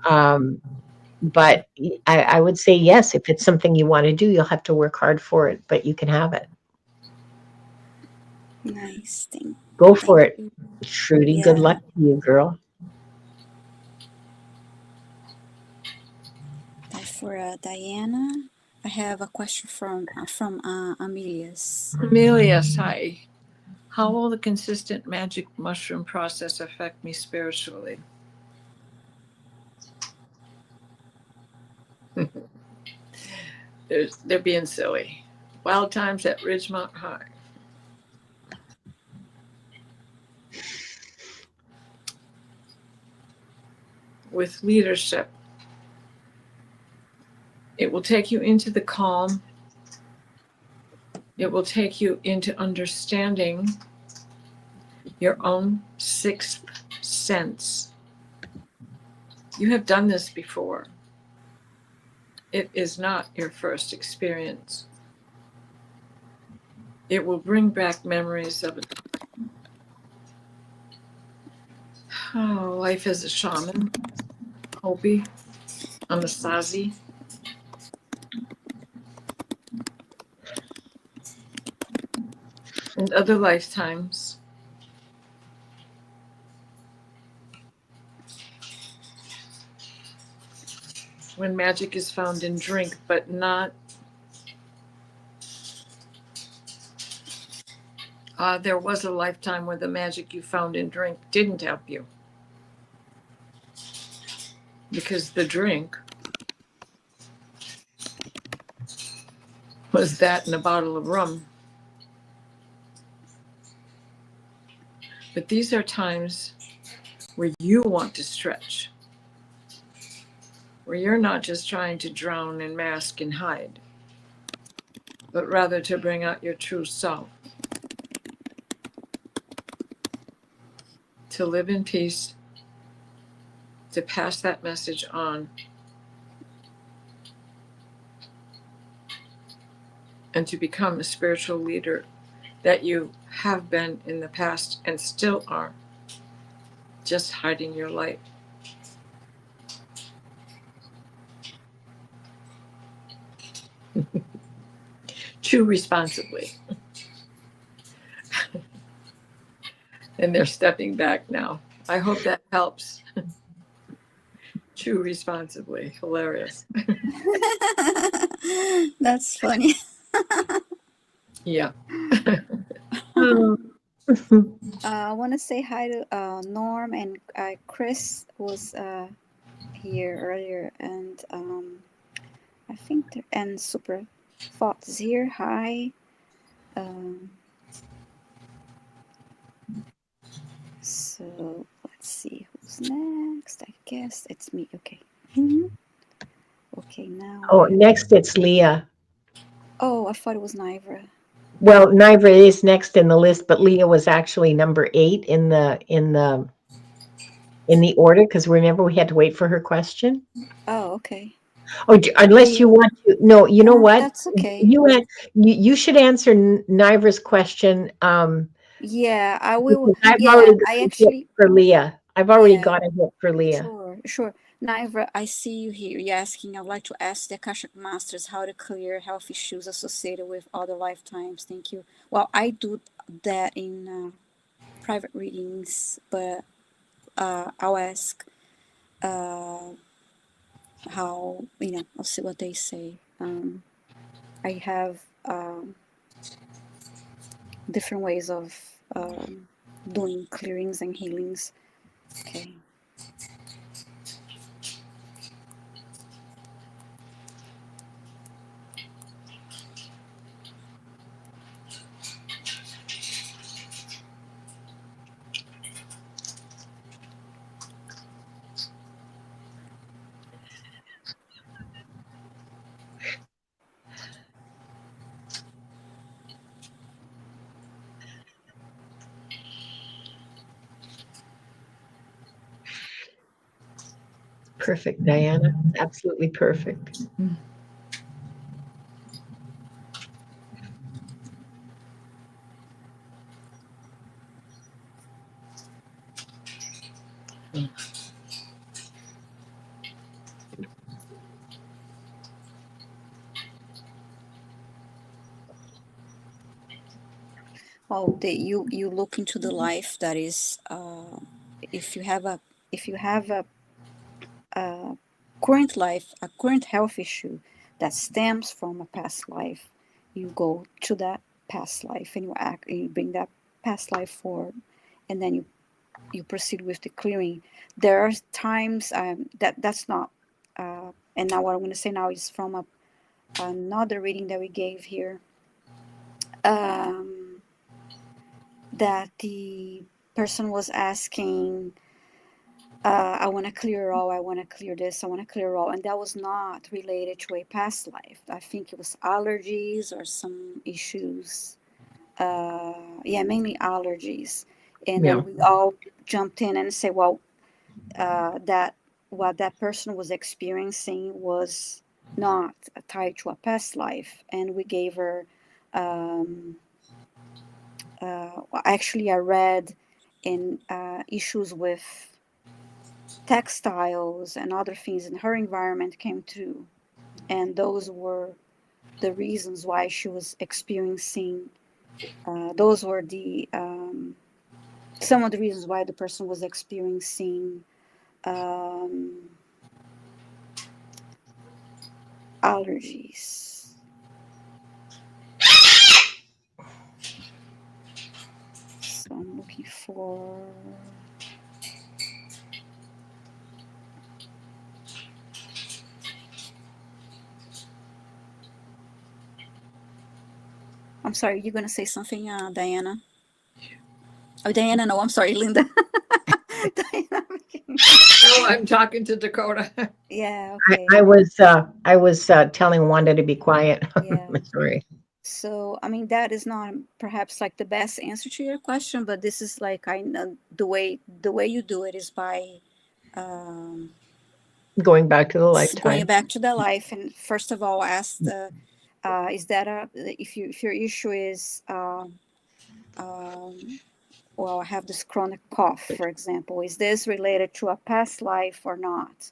But I would say yes, if it's something you want to do, you'll have to work hard for it, but you can have it. Nice. Go for it, Shruti. Yeah. Good luck to you, girl. For Diana, I have a question from Amelius. Amelius, hi. How will the consistent magic mushroom process affect me spiritually? They're being silly. Wild times at Ridgemont High. With leadership, it will take you into the calm. It will take you into understanding your own sixth sense. You have done this before. It is not your first experience. It will bring back memories of life as a shaman, Hopi, Anasazi. And other lifetimes. When magic is found in drink, but not There was a lifetime where the magic you found in drink didn't help you. Because the drink was that and a bottle of rum. But these are times where you want to stretch, where you're not just trying to drown and mask and hide, but rather to bring out your true self, to live in peace, to pass that message on, and to become a spiritual leader that you have been in the past and still are, just hiding your light. Chew responsibly. And they're stepping back now. I hope that helps. Chew responsibly. Hilarious. That's funny. Yeah. Oh. I want to say hi to Norm and Chris was here earlier, and I think and Super Fox is here. Hi. Um, so let's see who's next. I guess it's me. Okay. Okay, now. Oh, next it's Leah. Oh, I thought it was Nivra. Well, Nivra is next in the list, but Leah was actually number 8 in the order, because remember we had to wait for her question. Oh, okay. Oh, unless you want to. No, you know what? That's okay. You should answer Nivra's question. Yeah, I will. Because I've Yeah, already got I a hit actually. for Leah. I've already Yeah, got a hit for Leah. sure. Nivra, I see you here. You're asking, I'd like to ask the Akashic Masters how to clear health issues associated with other lifetimes. Thank you. Well, I do that in private readings, but I'll ask how, I'll see what they say. I have different ways of doing clearings and healings. Okay. Perfect, Diana. Absolutely perfect. Well, you look into the life that is if you have a current life, a current health issue that stems from a past life, you go to that past life and you bring that past life forward, and then you proceed with the clearing. There are times that's not and now what I'm going to say now is from another reading that we gave here, um, that the person was asking, I want to clear all, I want to clear this, I want to clear all. And that was not related to a past life. I think it was allergies or some issues. Mainly allergies. And Yeah. then we all jumped in and say, well, that what that person was experiencing was not tied to a past life. And we gave her, actually, I read in issues with textiles and other things in her environment came through, and those were the reasons why she was experiencing those were the some of the reasons why the person was experiencing allergies. looking for. I'm sorry, you're gonna say something, Diana? Oh, Diana, no, I'm sorry, Linda. Diana. No, I'm talking to Dakota. Yeah, I, okay. I was telling Wanda to be quiet. Yeah. Sorry. So, I mean, that is not perhaps like the best answer to your question, but this is like I know the way you do it is by um, Going back to the going lifetime. back to the life, and first of all, ask the is that a if your issue is um, well, I have this chronic cough, for example, is this related to a past life or not?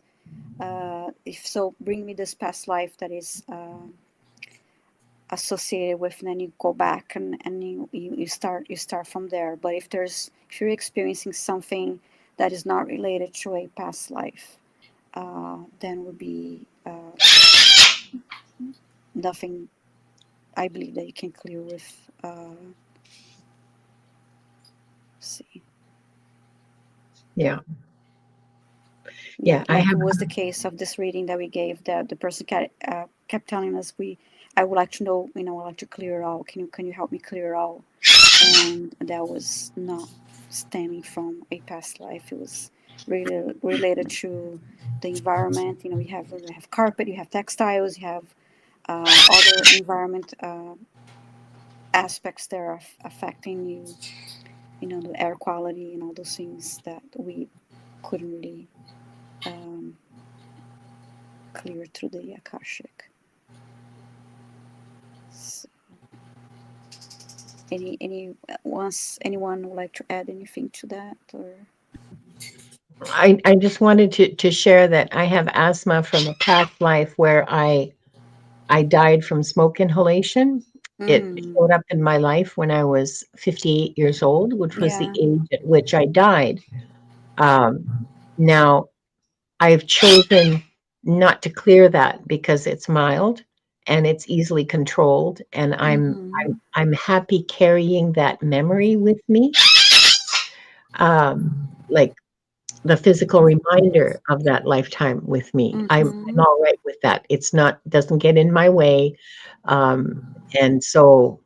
If so, bring me this past life that is associated with, and then you go back and you start from there. But if you're experiencing something that is not related to a past life, then would be nothing I believe that you can clear with see. Yeah. Yeah, I like have. it was the case of this reading that we gave, that the person kept telling us, I would like to know, I'd like to clear it all. Can you help me clear it all? And that was not stemming from a past life. It was really related to the environment. You have carpet, you have textiles, you have other environment aspects that are affecting you. The air quality and all those things that we couldn't really um, clear through the Akashic. So, anyone would like to add anything to that, or? I just wanted to share that I have asthma from a past life where I died from smoke inhalation. It Mm, showed up in my life when I was 58 years old, which was the yeah. age at which I died. Now, I've chosen not to clear that because it's mild and it's easily controlled, and Mm-hmm. I'm happy carrying that memory with me, like the physical reminder of that lifetime with me. I'm Mm-hmm. all right with that. It's not, doesn't get in my way, um, and so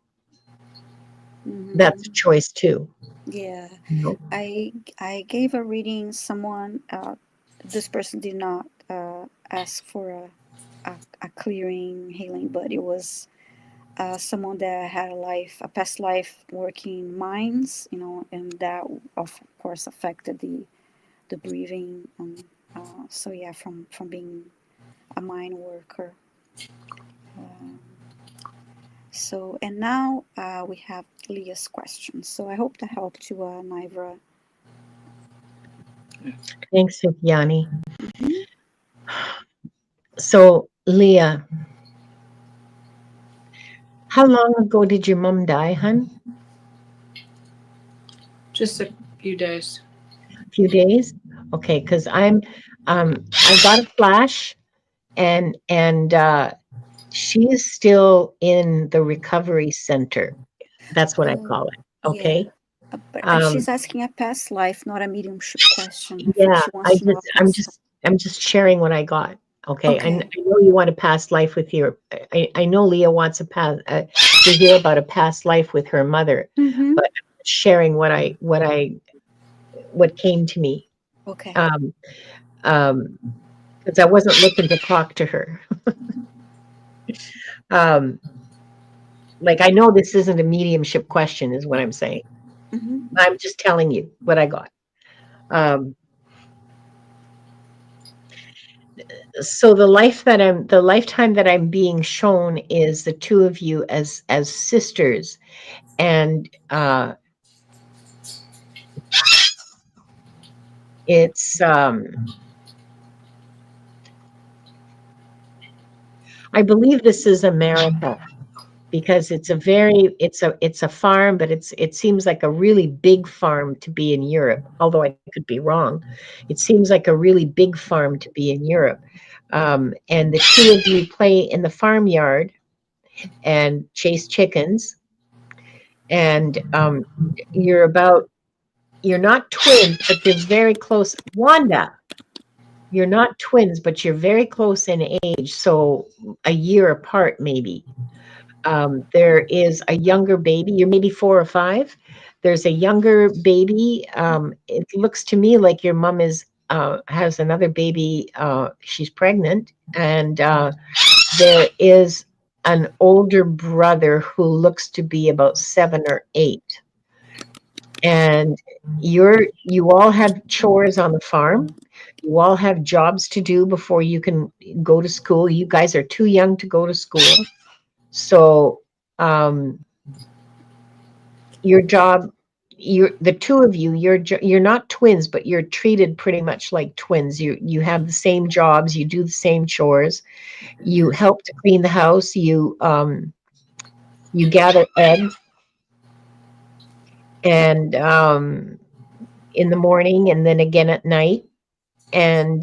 that's a Mm-hmm. choice too. Yeah. You know? I gave a reading. Someone, this person did not ask for a clearing healing, but it was someone that had a past life working in mines, and that of course affected the breathing. So yeah, from being a mine worker. Um, so and now we have Leah's question. So I hope that helped you, Nivra. Thanks, Viviane. Mm-hmm. So, Leah, how long ago did your mom die, hun? Just a few days. A few days? Okay, because I got a flash, and she is still in the recovery center. That's what I Oh, call it. yeah. Okay. But Um, she's asking a past life, not a mediumship question. I think yeah, she wants to know a past life. I'm just sharing what I got. Okay. I Okay. know you want a past life with your, I know Leah wants to hear about a past life with her mother, Mm-hmm. but I'm sharing what came to me. Okay. Um, um, because I wasn't looking to talk to her. Um, like I know this isn't a mediumship question, is what I'm saying. Mm-hmm. I'm just telling you what I got. Um, so the lifetime that I'm being shown is the two of you as sisters, and it's I believe this is America because it's a farm, but it seems like a really big farm to be in Europe, although I could be wrong. It seems like a really big farm to be in Europe. And the two of you play in the farmyard and chase chickens, and you're about you're not twins, but you're very close. Wanda, you're not twins, but you're very close in age, so a year apart maybe. There is a younger baby. You're maybe 4 or 5. There's a younger baby. It looks to me like your mom is has another baby. She's pregnant, and there is an older brother who looks to be about 7 or 8. And you all have chores on the farm. You all have jobs to do before you can go to school. You guys are too young to go to school. So your job, the two of you, you're not twins, but you're treated pretty much like twins. You have the same jobs, you do the same chores, you help to clean the house, you gather eggs, and in the morning, and then again at night, and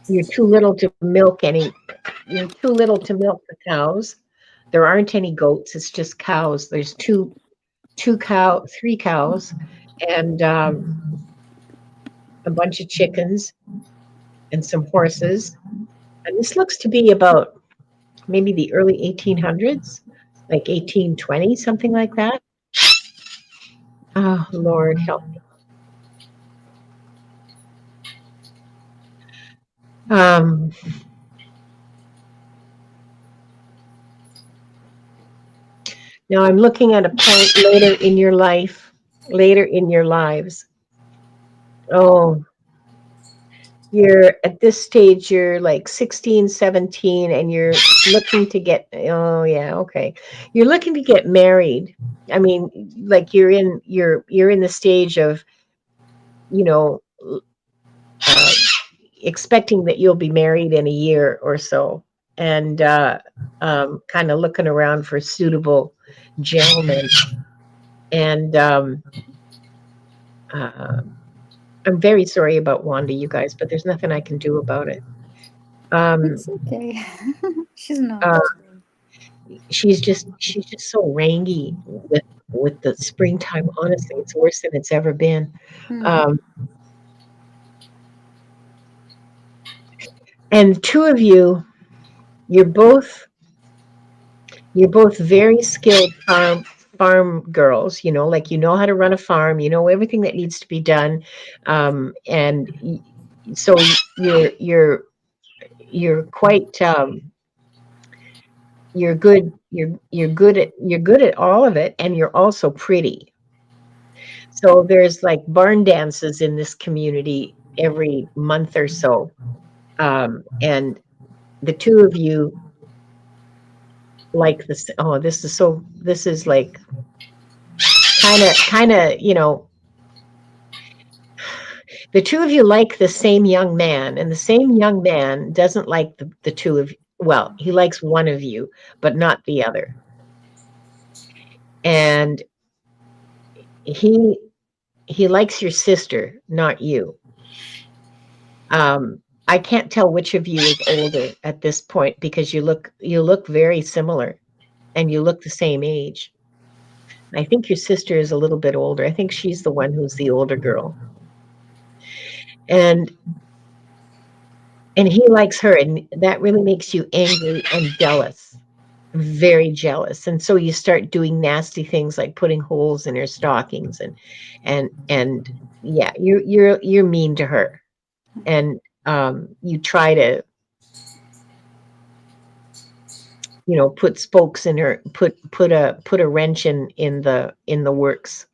you're too little to milk You're too little to milk the cows. There aren't any goats. It's just cows. There's three cows, and a bunch of chickens and some horses. And this looks to be about maybe the early 1800s, like 1820, something like that. Oh, Lord, help me. Now I'm looking at a point later in your lives. Oh, you're at this stage, you're like 16, 17, and you're looking to get, oh yeah, okay. You're looking to get married. I mean, like you're in the stage of, you know, expecting that you'll be married in a year or so, and kind of looking around for suitable gentlemen. And I'm very sorry about Wanda, you guys, but there's nothing I can do about it. It's okay. She's not. She's just so rangy with the springtime. Honestly, it's worse than it's ever been. And the two of you, you're both very skilled farm girls, like you know how to run a farm, you know everything that needs to be done, and so you're quite you're good at all of it, and you're also pretty. So there's like barn dances in this community every month or so, and the two of you like this. Oh, this is like kind of, the two of you like the same young man, and the same young man doesn't like the two of you. Well, he likes one of you, but not the other. And he likes your sister, not you. I can't tell which of you is older at this point, because you look very similar, and you look the same age. I think your sister is a little bit older. I think she's the one who's the older girl. And he likes her, and that really makes you angry and jealous, very jealous. And so you start doing nasty things like putting holes in her stockings, and yeah, you're mean to her, and you try to put spokes in her, put a wrench in the works.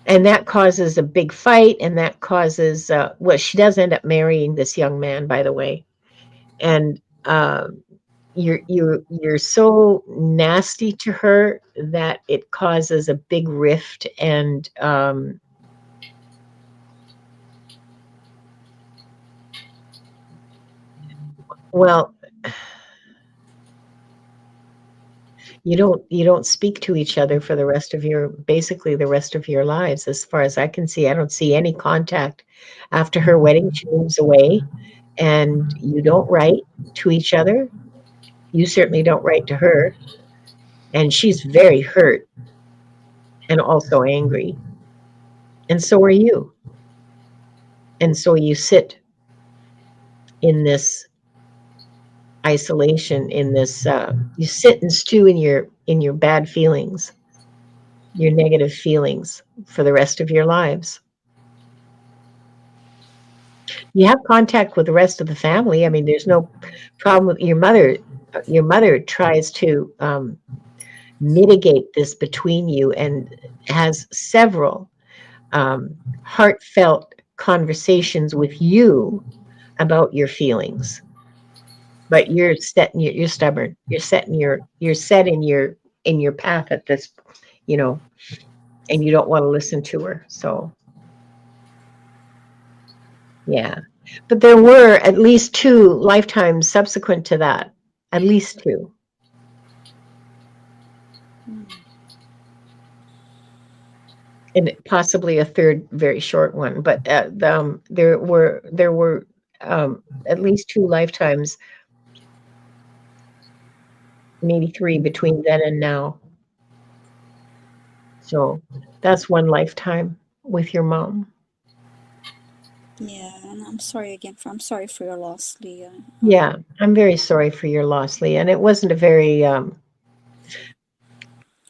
And that causes a big fight, and that causes well, she does end up marrying this young man, by the way. And you're so nasty to her that it causes a big rift, and well, you don't speak to each other for the rest of your lives. As far as I can see, I don't see any contact. After her wedding, she moves away, and you don't write to each other, You certainly don't write to her. And she's very hurt and also angry. And so are you. And so you sit in this isolation, in this you sit and stew in your bad feelings, your negative feelings for the rest of your lives. You have contact with the rest of the family. I mean, there's no problem with your mother. Your mother tries to mitigate this between you and has several heartfelt conversations with you about your feelings. But you're set. You're stubborn. You're set in your path at this, you know, and you don't want to listen to her. So yeah, but there were at least 2 lifetimes subsequent to that. At least 2. And possibly a third very short one, but there were at least 2 lifetimes, maybe 3 between then and now. So that's 1 lifetime with your mom. Yeah, and I'm sorry again. I'm sorry for your loss, Leah. Yeah, I'm very sorry for your loss, Lee. And it wasn't a very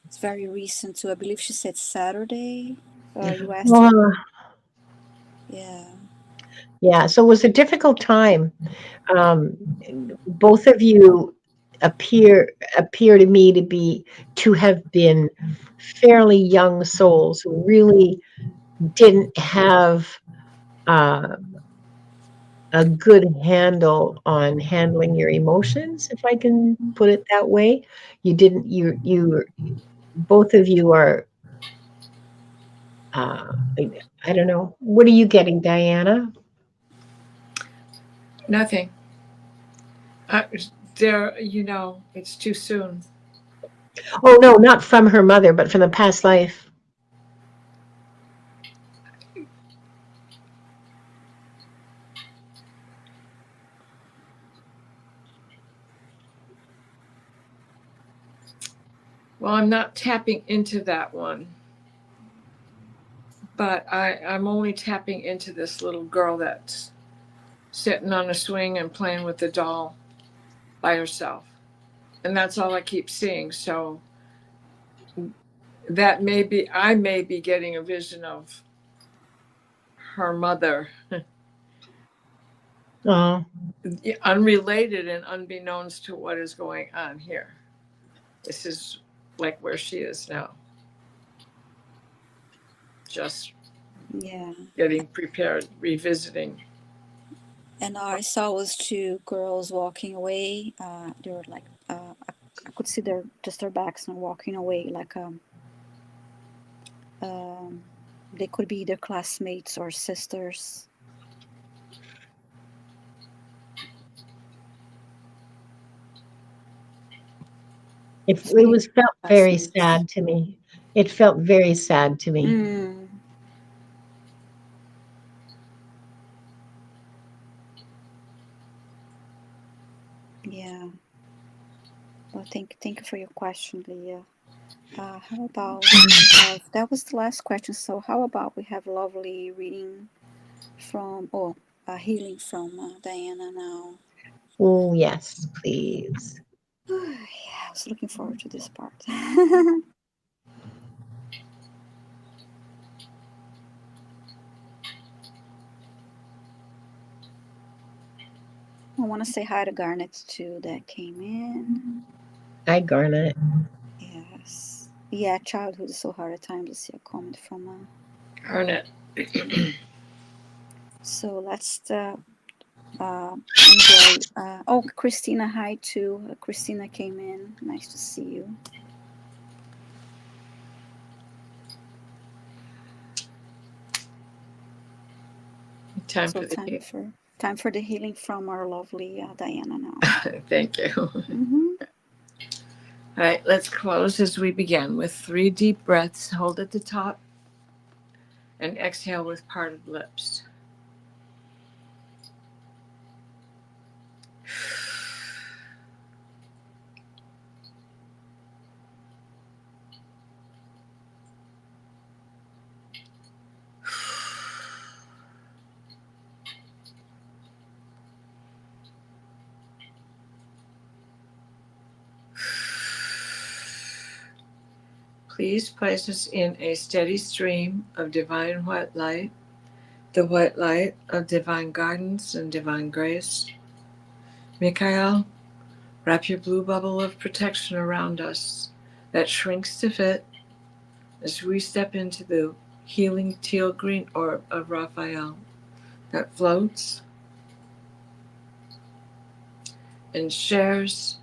It's very recent too. I believe she said Saturday. You asked her. well, Yeah. yeah. So it was a difficult time. Both of you appear to me to have been fairly young souls who really didn't have uh, a good handle on handling your emotions, if I can put it that way. You didn't. You both of you are. I don't know. What are you getting, Diana? Nothing. There, it's too soon. Oh no, not from her mother, but from the past life. Well, I'm not tapping into that one, but I'm only tapping into this little girl that's sitting on a swing and playing with the doll by herself. And that's all I keep seeing. So I may be getting a vision of her mother, Oh, unrelated and unbeknownst to what is going on here. This is like where she is now. Just Yeah. getting prepared, revisiting. And I saw was 2 girls walking away. They were like, I could see their backs and walking away like they could be either classmates or sisters. it So maybe was felt very classmates. sad to me. It felt very sad to me. Mm. Yeah. Well, thank you for your question, Leah. How about that was the last question. So how about we have a lovely reading from healing from Diana now. Oh yes, please. Yeah, I was looking forward to this part. I want to say hi to Garnet too that came in. Hi, Garnet. Yes. Yeah, childhood is so hard at times to see a comment from Garnet. So let's enjoy. Christina, hi too. Christina came in. Nice to see you. Time for the healing from our lovely Diana now. Thank you. Mm-hmm. All right, let's close as we begin with 3 deep breaths. Hold at the top and exhale with parted lips. please place us in a steady stream of divine white light, the white light of divine guidance and divine grace. Michael, wrap your blue bubble of protection around us that shrinks to fit as we step into the healing teal green orb of Raphael that floats and shares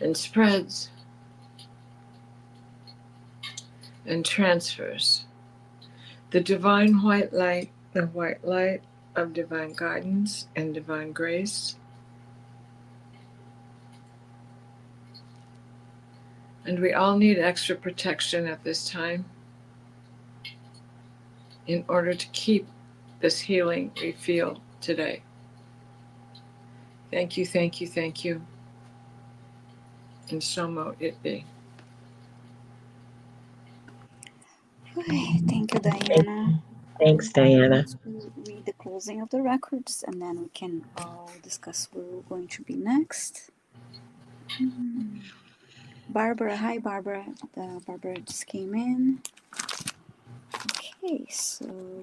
and spreads and transfers the divine white light, the white light of divine guidance and divine grace. And we all need extra protection at this time in order to keep this healing we feel today. Thank you, thank you, thank you. And so mote it be. Okay, thank you, Diana. Thanks, I'm Diana. going to read the closing of the records, and then we can all discuss where we're going to be next. Barbara, hi Barbara. Barbara just came in. Okay, so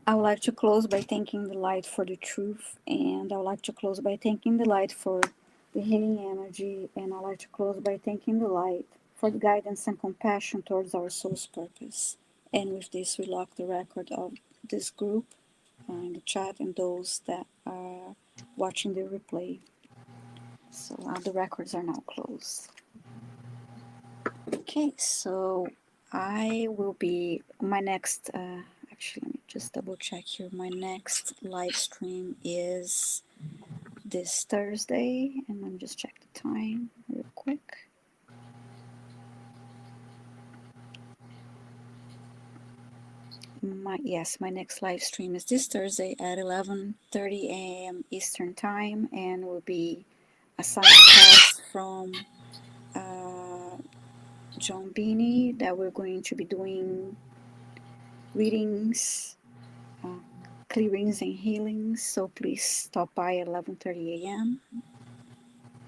I would like to close by thanking the light for the truth, and I would like to close by thanking the light for the healing energy, and I would like to close by thanking the light for the guidance and compassion towards our soul's purpose. And with this, we lock the record of this group in the chat and those that are watching the replay. So the records are now closed. Okay, so I will be my next. Actually, let me just double check here. My next live stream is this Thursday, and let me just check the time real quick. My next live stream is this Thursday at 11:30 a.m. Eastern Time, and will be a simulcast from John Beanie that we're going to be doing readings, clearings and healings. So please stop by at 11:30 a.m.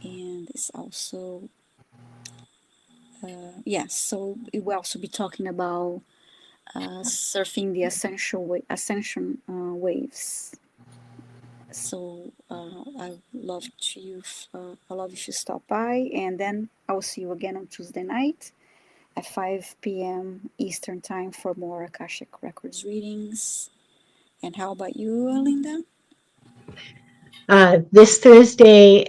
And it's also so we will also be talking about surfing the ascension waves. So I love if you stop by, and then I'll see you again on Tuesday night at 5 p.m. Eastern Time for more Akashic Records readings. And how about you, Linda? This Thursday,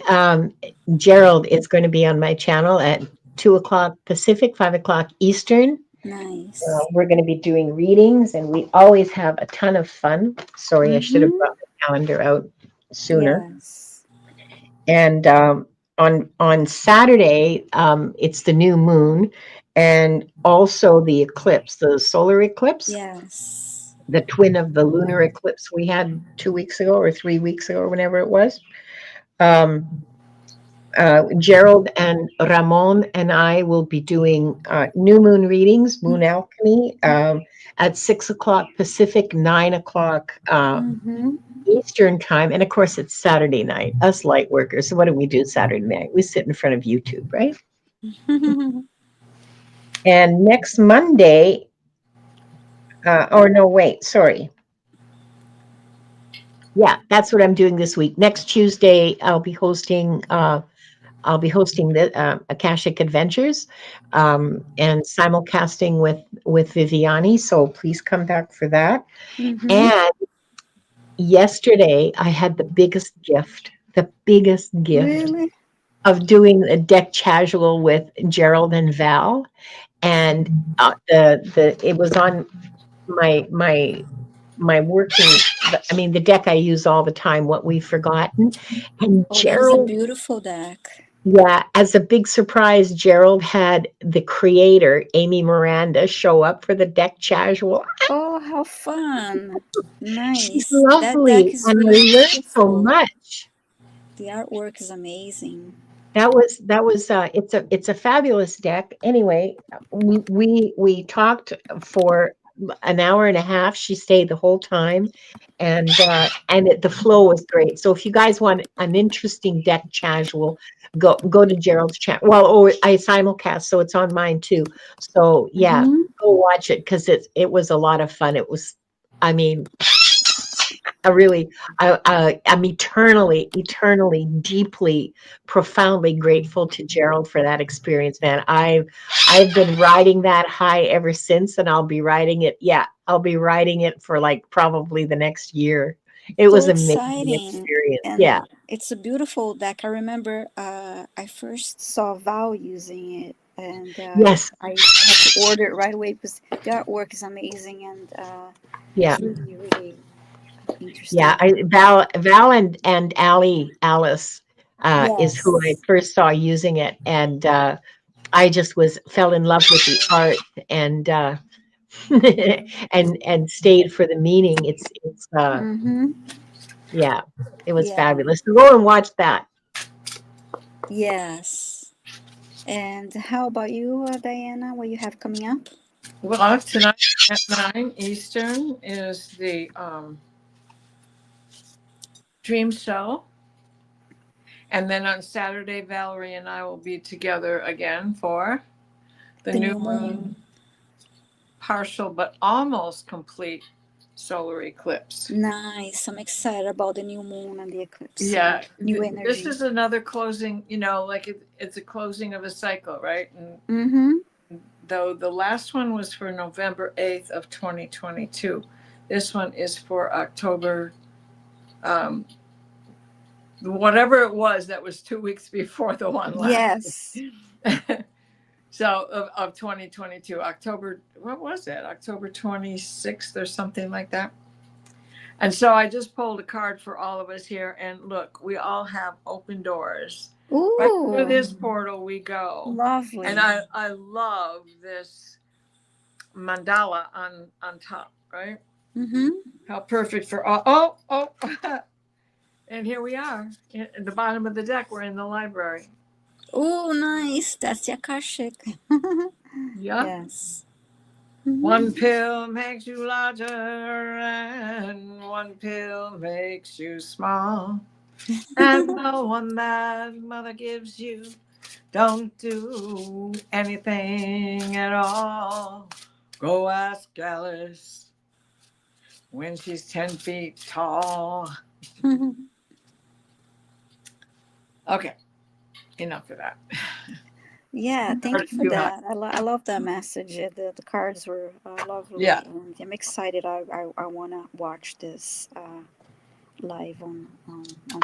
Gerald is going to be on my channel at 2 o'clock Pacific, 5 o'clock Eastern. Nice. We're going to be doing readings, and we always have a ton of fun. Sorry, I should have brought the calendar out sooner. Yes. And on Saturday, it's the new moon, and also the eclipse, the solar eclipse. Yes. The twin of the lunar eclipse we had 2 weeks ago or 3 weeks ago, or whenever it was. Gerald and Ramon and I will be doing new moon readings, moon alchemy, at 6 o'clock Pacific, 9 o'clock Eastern time. And of course, it's Saturday night, us light workers. So what do we do Saturday night? We sit in front of YouTube, right? And next Monday, yeah, that's what I'm doing this week. Next Tuesday, I'll be hosting the Akashic Adventures and simulcasting with Viviane. So please come back for that. And yesterday, I had the biggest gift Really? of doing a deck casual with Gerald and Val, and it was on my working. I mean, the deck I use all the time. What We've Forgotten, and Gerald. That is a beautiful deck. Yeah, as a big surprise, Gerald had the creator, Amy Miranda, show up for the deck casual. Oh, how fun. Nice. She's lovely, That deck is and really I learned so beautiful. much. The artwork is amazing. That was it's a fabulous deck. Anyway, we talked for an hour and a half. She stayed the whole time, and the flow was great. So if you guys want an interesting deck casual, go to Gerald's chat. Well, oh, I simulcast, so it's on mine too. So yeah, Mhm. go watch it because it was a lot of fun. It was, I mean, I'm eternally, deeply, profoundly grateful to Gerald for that experience, man. I've been riding that high ever since, and I'll be riding it. Yeah, I'll be riding it for like probably the next year. It So was an amazing exciting. experience. Yeah. And it's a beautiful deck. I remember I first saw Val using it, and Yes. I had to order it right away because the artwork is amazing, and Yeah. it's really, really Yeah. interesting. Val and Alice is who I Yes. first saw using it, and I just fell in love with the art, and and stayed for the meaning. It's Mm-hmm. yeah, it was Yeah. fabulous. So go and watch that. Yes. And how about you, Diana? What you have coming up? Well, tonight at 9 Eastern is the Dream Show. And then on Saturday, Valerie and I will be together again for the The new new moon moon. partial but almost complete solar eclipse. Nice. I'm excited about the new moon and the eclipse. Yeah, New this energy. is another closing, like it's a closing of a cycle, right? And Mm-hmm. though the last one was for November 8th of 2022, this one is for October, whatever it was that was 2 weeks before the one last. Yes. So of 2022, October, what was it? October 26th or something like that. And so I just pulled a card for all of us here. And look, we all have open doors. Right through Ooh, this portal we go. lovely. And I love this mandala on top, right? Mm-hmm. How perfect for all. Oh. And here we are at the bottom of the deck. We're in the library. Oh, nice. That's the Akashic. Yeah. Yes. Mm-hmm. One pill makes you larger, and one pill makes you small. And the one that mother gives you don't do anything at all. Go ask Alice when she's 10 feet tall. Okay, enough of that. Yeah, thank you for Too that. I love that message. The cards were lovely. Yeah. And I'm excited. I want to watch this live on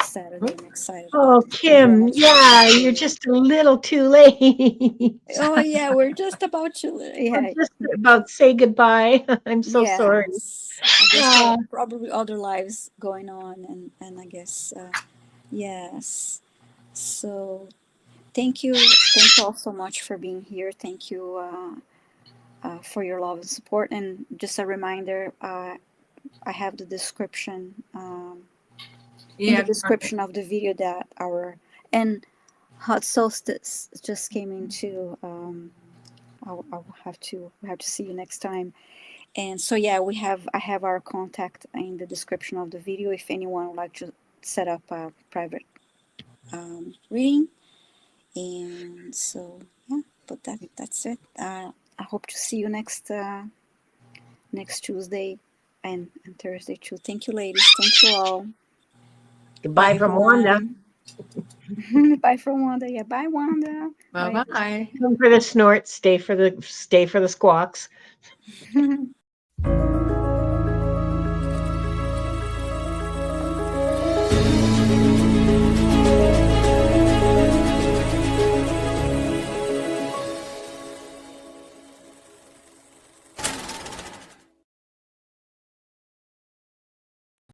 Saturday. I'm excited Oh, about it. Thank you very Kim, much for yeah, being you're here. just a little too late. Oh, yeah, we're just about to. I'm Yeah. just about to say goodbye. I'm so sorry. Yes. I guess there Ah, are probably other lives going on, and I guess, yes. So thank you all so much for being here. Thank you for your love and support. And just a reminder, I have the description in the Yeah. description of the video that our and hot solstice just came into. I'll have to see you next time. And so yeah, I have our contact in the description of the video if anyone would like to set up a private reading. And so yeah, but that's it. I hope to see you next Tuesday and Thursday too. Thank you, ladies. Thank you all. goodbye Bye, from Wanda. everyone. Bye from Wanda. Yeah, bye, Wanda. Bye, Bye-bye. Come for the snorts, stay for the squawks. everyone.